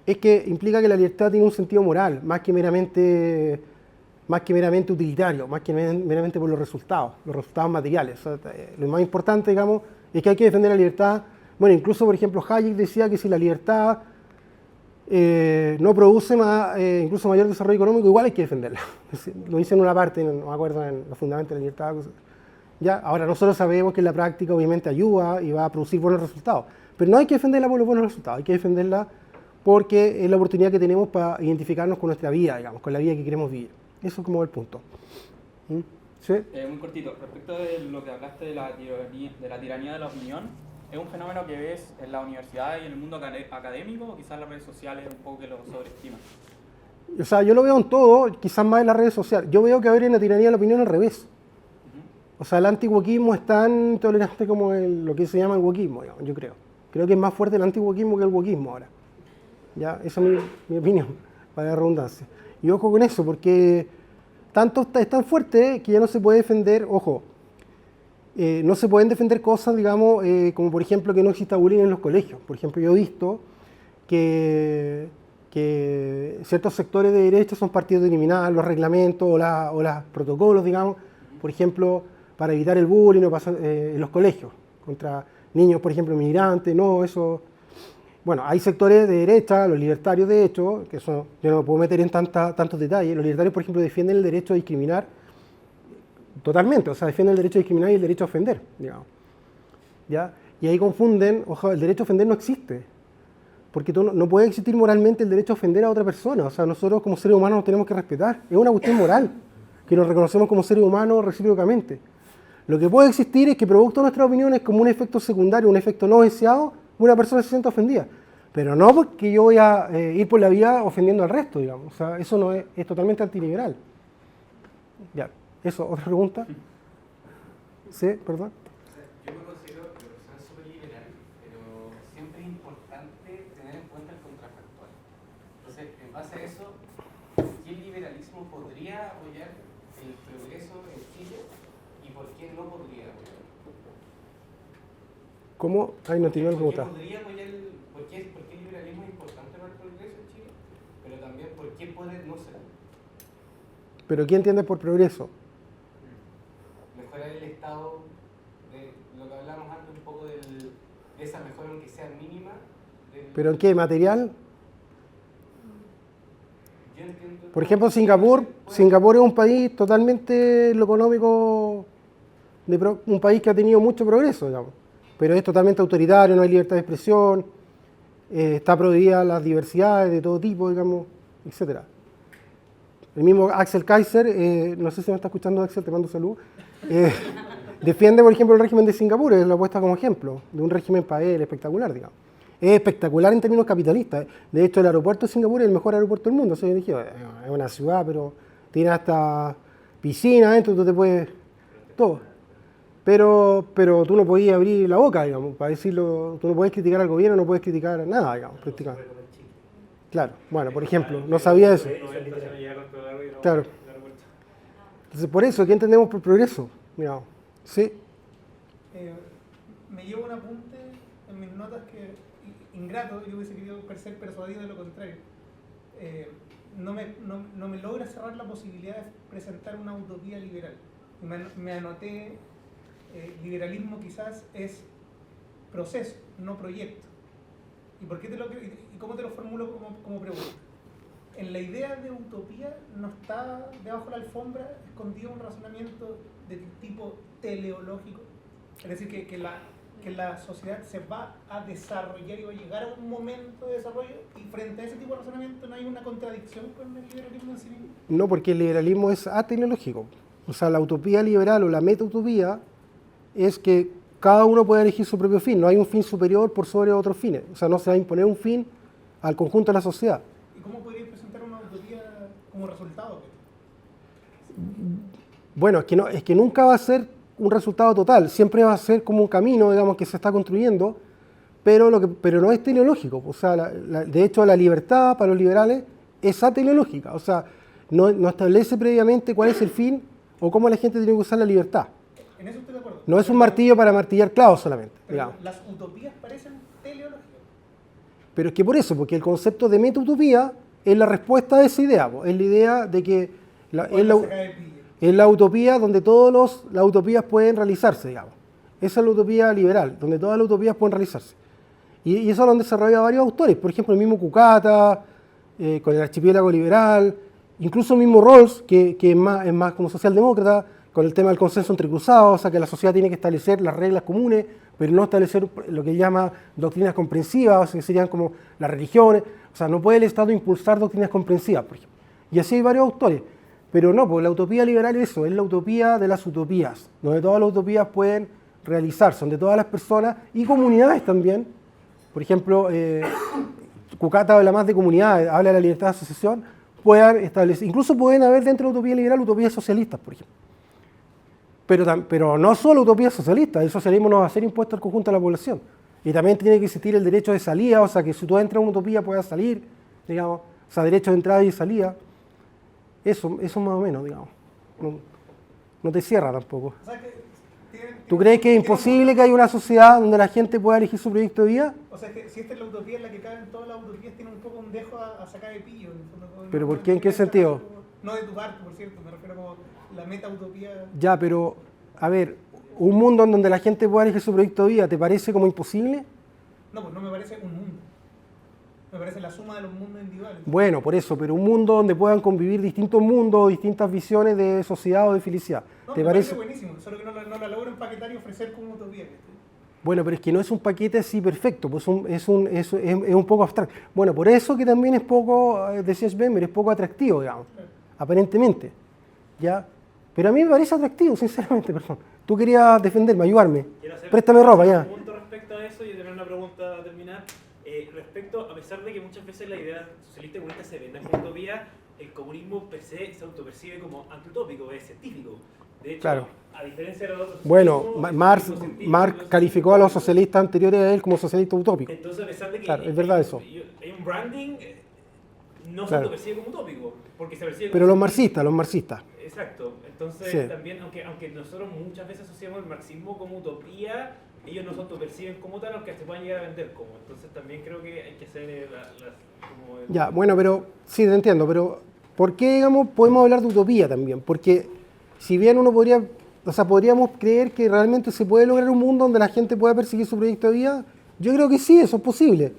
es que implica que la libertad tiene un sentido moral, más que meramente utilitario, más que meramente por los resultados materiales. O sea, lo más importante, digamos, es que hay que defender la libertad. Bueno, incluso, por ejemplo, Hayek decía que si la libertad no produce incluso mayor desarrollo económico, igual hay que defenderla. Lo dice en una parte, no me acuerdo, en los fundamentos de la libertad. Ya, ahora nosotros sabemos que en la práctica obviamente ayuda y va a producir buenos resultados, pero no hay que defenderla por los buenos resultados, hay que defenderla porque es la oportunidad que tenemos para identificarnos con nuestra vida, digamos, con la vida que queremos vivir. Eso es como el punto. ¿Sí? Muy cortito, respecto de lo que hablaste de la tiranía de la opinión, ¿es un fenómeno que ves en la universidad y en el mundo académico o quizás en las redes sociales un poco que lo sobreestiman? O sea, yo lo veo en todo, quizás más en las redes sociales. Yo veo que ahora en la tiranía de la opinión al revés. O sea, el anti-wokismo es tan intolerante como lo que se llama el wokismo, digamos, yo creo. Creo que es más fuerte el anti-wokismo que el wokismo ahora. ¿Ya? Esa es mi opinión, para la redundancia. Y ojo con eso, porque es tan fuerte que ya no se puede defender, ojo, no se pueden defender cosas, digamos, como por ejemplo que no exista bullying en los colegios. Por ejemplo, yo he visto que ciertos sectores de derecha son partidos de eliminar los reglamentos o los protocolos, digamos, por ejemplo, para evitar el bullying en los colegios, contra niños, por ejemplo, inmigrantes, no, eso. Bueno, hay sectores de derecha, los libertarios de hecho, que eso yo no me puedo meter en tantos detalles, los libertarios, por ejemplo, defienden el derecho a discriminar totalmente, o sea, defienden el derecho a discriminar y el derecho a ofender, digamos. ¿Ya? Y ahí confunden, ojo, el derecho a ofender no existe, porque no puede existir moralmente el derecho a ofender a otra persona, o sea, nosotros como seres humanos nos tenemos que respetar, es una cuestión moral, que nos reconocemos como seres humanos recíprocamente. Lo que puede existir es que producto de nuestras opiniones, como un efecto secundario, un efecto no deseado, una persona se siente ofendida. Pero no porque yo voy a ir por la vida ofendiendo al resto, digamos. O sea, eso no es totalmente antiliberal. Ya, eso, ¿otra pregunta? Sí, perdón. Yo me considero que la persona es súper liberal, pero siempre es importante tener en cuenta el contrafactual. Entonces, en base a eso, ¿qué liberalismo podría apoyar el progreso en Chile y por qué no podría apoyarlo? ¿Cómo? Ay, no entiendo la pregunta. ¿Por qué el liberalismo es importante para el progreso en Chile? Pero también, ¿por qué puede no ser? ¿Pero qué entiendes por progreso? Mejorar el estado de lo que hablábamos antes, un poco de esa mejora, aunque sea mínima. ¿Pero en qué? ¿Material? Yo entiendo. Por ejemplo, Singapur es un país totalmente en lo económico, un país que ha tenido mucho progreso, digamos. Pero es totalmente autoritario, no hay libertad de expresión, está prohibida las diversidades de todo tipo, digamos, etc. El mismo Axel Kaiser, no sé si me está escuchando Axel, te mando salud, defiende, por ejemplo, el régimen de Singapur, lo ha puesto como ejemplo, de un régimen para él espectacular, digamos. Es espectacular en términos capitalistas. De hecho, el aeropuerto de Singapur es el mejor aeropuerto del mundo. Es una ciudad, pero tiene hasta piscina dentro, tú te puedes... todo. Pero tú no podías abrir la boca, digamos, para decirlo. Tú no puedes criticar al gobierno, no puedes criticar nada, digamos, prácticamente. Claro, bueno, por ejemplo, no sabía eso. Claro. Entonces, por eso, ¿qué entendemos por progreso? Digamos. Sí. Me llevo un apunte en mis notas que, ingrato, yo hubiese querido ser persuadido de lo contrario. No me logra cerrar la posibilidad de presentar una utopía liberal. Me anoté, liberalismo quizás es proceso, no proyecto. ¿Y cómo te lo formulo como pregunta? En la idea de utopía no está debajo de la alfombra escondido un razonamiento de tipo teleológico. Es decir, que la sociedad se va a desarrollar y va a llegar a un momento de desarrollo, y frente a ese tipo de razonamiento no hay una contradicción con el liberalismo en sí mismo. No, porque el liberalismo es ateleológico. O sea, la utopía liberal o la meta-utopía es que cada uno puede elegir su propio fin. No hay un fin superior por sobre otros fines. O sea, no se va a imponer un fin al conjunto de la sociedad. ¿Y cómo podrías presentar una utopía como resultado? Bueno, es que nunca va a ser un resultado total. Siempre va a ser como un camino, digamos, que se está construyendo, pero no es teleológico. O sea, de hecho, la libertad para los liberales es ateleológica. O sea, no establece previamente cuál es el fin o cómo la gente tiene que usar la libertad. En eso estoy de acuerdo. No es un martillo para martillar clavos solamente, Pero digamos. las utopías parecen teleología. Pero es que por eso, porque el concepto de meta-utopía es la respuesta a esa idea, po. Es la idea de que es la utopía donde las utopías pueden realizarse, digamos. Esa es la utopía liberal, donde todas las utopías pueden realizarse. Y eso lo han desarrollado varios autores, por ejemplo, el mismo Kukata, con el archipiélago liberal, incluso el mismo Rawls, que es más como socialdemócrata, con el tema del consenso entre cruzados, o sea, que la sociedad tiene que establecer las reglas comunes, pero no establecer lo que llama doctrinas comprensivas, o sea, que serían como las religiones, o sea, no puede el Estado impulsar doctrinas comprensivas, por ejemplo. Y así hay varios autores, pero no, pues la utopía liberal es eso, es la utopía de las utopías, donde todas las utopías pueden realizarse, donde todas las personas y comunidades también, por ejemplo, Kukata habla más de comunidades, habla de la libertad de asociación, puedan establecer, incluso pueden haber dentro de la utopía liberal utopías socialistas, por ejemplo. Pero no solo utopías socialistas, el socialismo no va a ser impuesto al conjunto de la población. Y también tiene que existir el derecho de salida, o sea, que si tú entras a una utopía puedas salir, digamos, o sea, derecho de entrada y salida. Eso más o menos, digamos. No te cierra tampoco. O sea, ¿Tú crees que es imposible que haya una sociedad donde la gente pueda elegir su proyecto de vida? O sea, que si esta es la utopía en la que caben todas las utopías, tiene un poco un dejo a sacar de pillo. ¿Pero por qué? ¿En qué sentido? No de tu parte, por cierto, me refiero como la meta-utopía. Ya, pero, a ver, un mundo en donde la gente pueda elegir su proyecto de vida, ¿te parece como imposible? No, pues no me parece un mundo. Me parece la suma de los mundos individuales. Bueno, por eso, pero un mundo donde puedan convivir distintos mundos, distintas visiones de sociedad o de felicidad. No, ¿Te me parece? buenísimo, solo que no la logro empaquetar y ofrecer como utopía. Bueno, pero es que no es un paquete así perfecto, pues es un poco abstracto. Bueno, por eso que también es poco, decía Schwemmer, es poco atractivo, digamos, aparentemente. ¿Ya? Pero a mí me parece atractivo, sinceramente, perdón. Tú querías defenderme, ayudarme. Préstame ropa, ya. Un punto respecto a eso y tener una pregunta a terminar. Respecto, a pesar de que muchas veces la idea socialista y comunista se venda como utopía, el comunismo per se se autopercibe como antiutópico, es científico. De hecho, Claro. a diferencia de los otros Bueno, socialismos, Marx calificó a los socialistas anteriores a él como socialistas utópicos. Entonces, a pesar de que Claro, es verdad eso. hay un branding, no se Claro. autopercibe como utópico, porque se percibe Pero como los marxistas. Exacto. Entonces, Sí. también, aunque nosotros muchas veces asociamos el marxismo como utopía, ellos no se autoperciben como tal, aunque se puedan llegar a vender como. Entonces, también creo que hay que hacer Ya, bueno, pero sí, te entiendo, pero ¿por qué, digamos, podemos hablar de utopía también? Porque si bien uno podría, o sea, podríamos creer que realmente se puede lograr un mundo donde la gente pueda perseguir su proyecto de vida, yo creo que sí, eso es posible.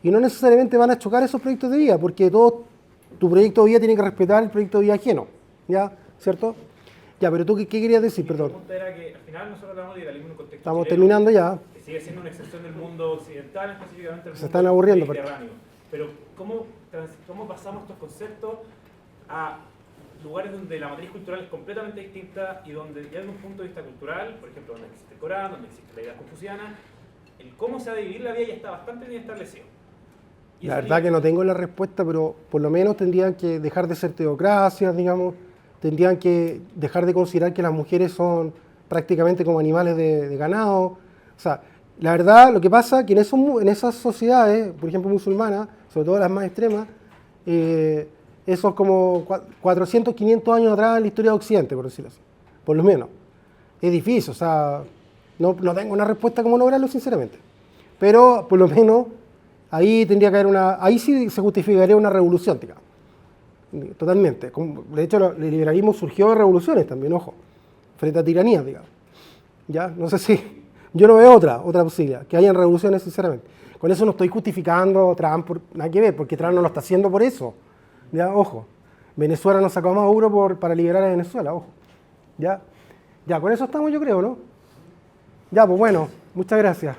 Y no necesariamente van a chocar esos proyectos de vida, porque tu proyecto de vida tiene que respetar el proyecto de vida ajeno, ¿ya? ¿Cierto? Ya, pero tú, ¿qué querías decir? Perdón. Mi punto era que al final nosotros hablamos de liberalismo en un contexto Estamos chileno, terminando ya. que sigue siendo una excepción del mundo occidental, específicamente del Se mundo están aburriendo, mediterráneo. Pero ¿cómo pasamos estos conceptos a lugares donde la matriz cultural es completamente distinta y donde ya desde un punto de vista cultural, por ejemplo, donde existe el Corán, donde existe la idea confuciana, el cómo se ha de vivir la vida ya está bastante bien establecido? La verdad que no tengo la respuesta, pero por lo menos tendrían que dejar de ser teocracias, digamos, tendrían que dejar de considerar que las mujeres son prácticamente como animales de ganado. O sea, la verdad, lo que pasa es que en esas sociedades, por ejemplo musulmanas, sobre todo las más extremas, eso es como 400, 500 años atrás en la historia de Occidente, por decirlo así, por lo menos. Es difícil, o sea, no tengo una respuesta cómo lograrlo, sinceramente. Pero, por lo menos, ahí tendría que haber ahí sí se justificaría una revolución, digamos. Totalmente. De hecho, el liberalismo surgió de revoluciones también, ojo, frente a tiranías, digamos. ¿Ya? No sé si... Yo no veo otra posibilidad, que hayan revoluciones, sinceramente. Con eso no estoy justificando a Trump, nada que ver, porque Trump no lo está haciendo por eso. ¿Ya? Ojo. Venezuela nos sacó a Maduro para liberar a Venezuela, ojo. ¿Ya? Ya, con eso estamos, yo creo, ¿no? Ya, pues bueno, muchas gracias.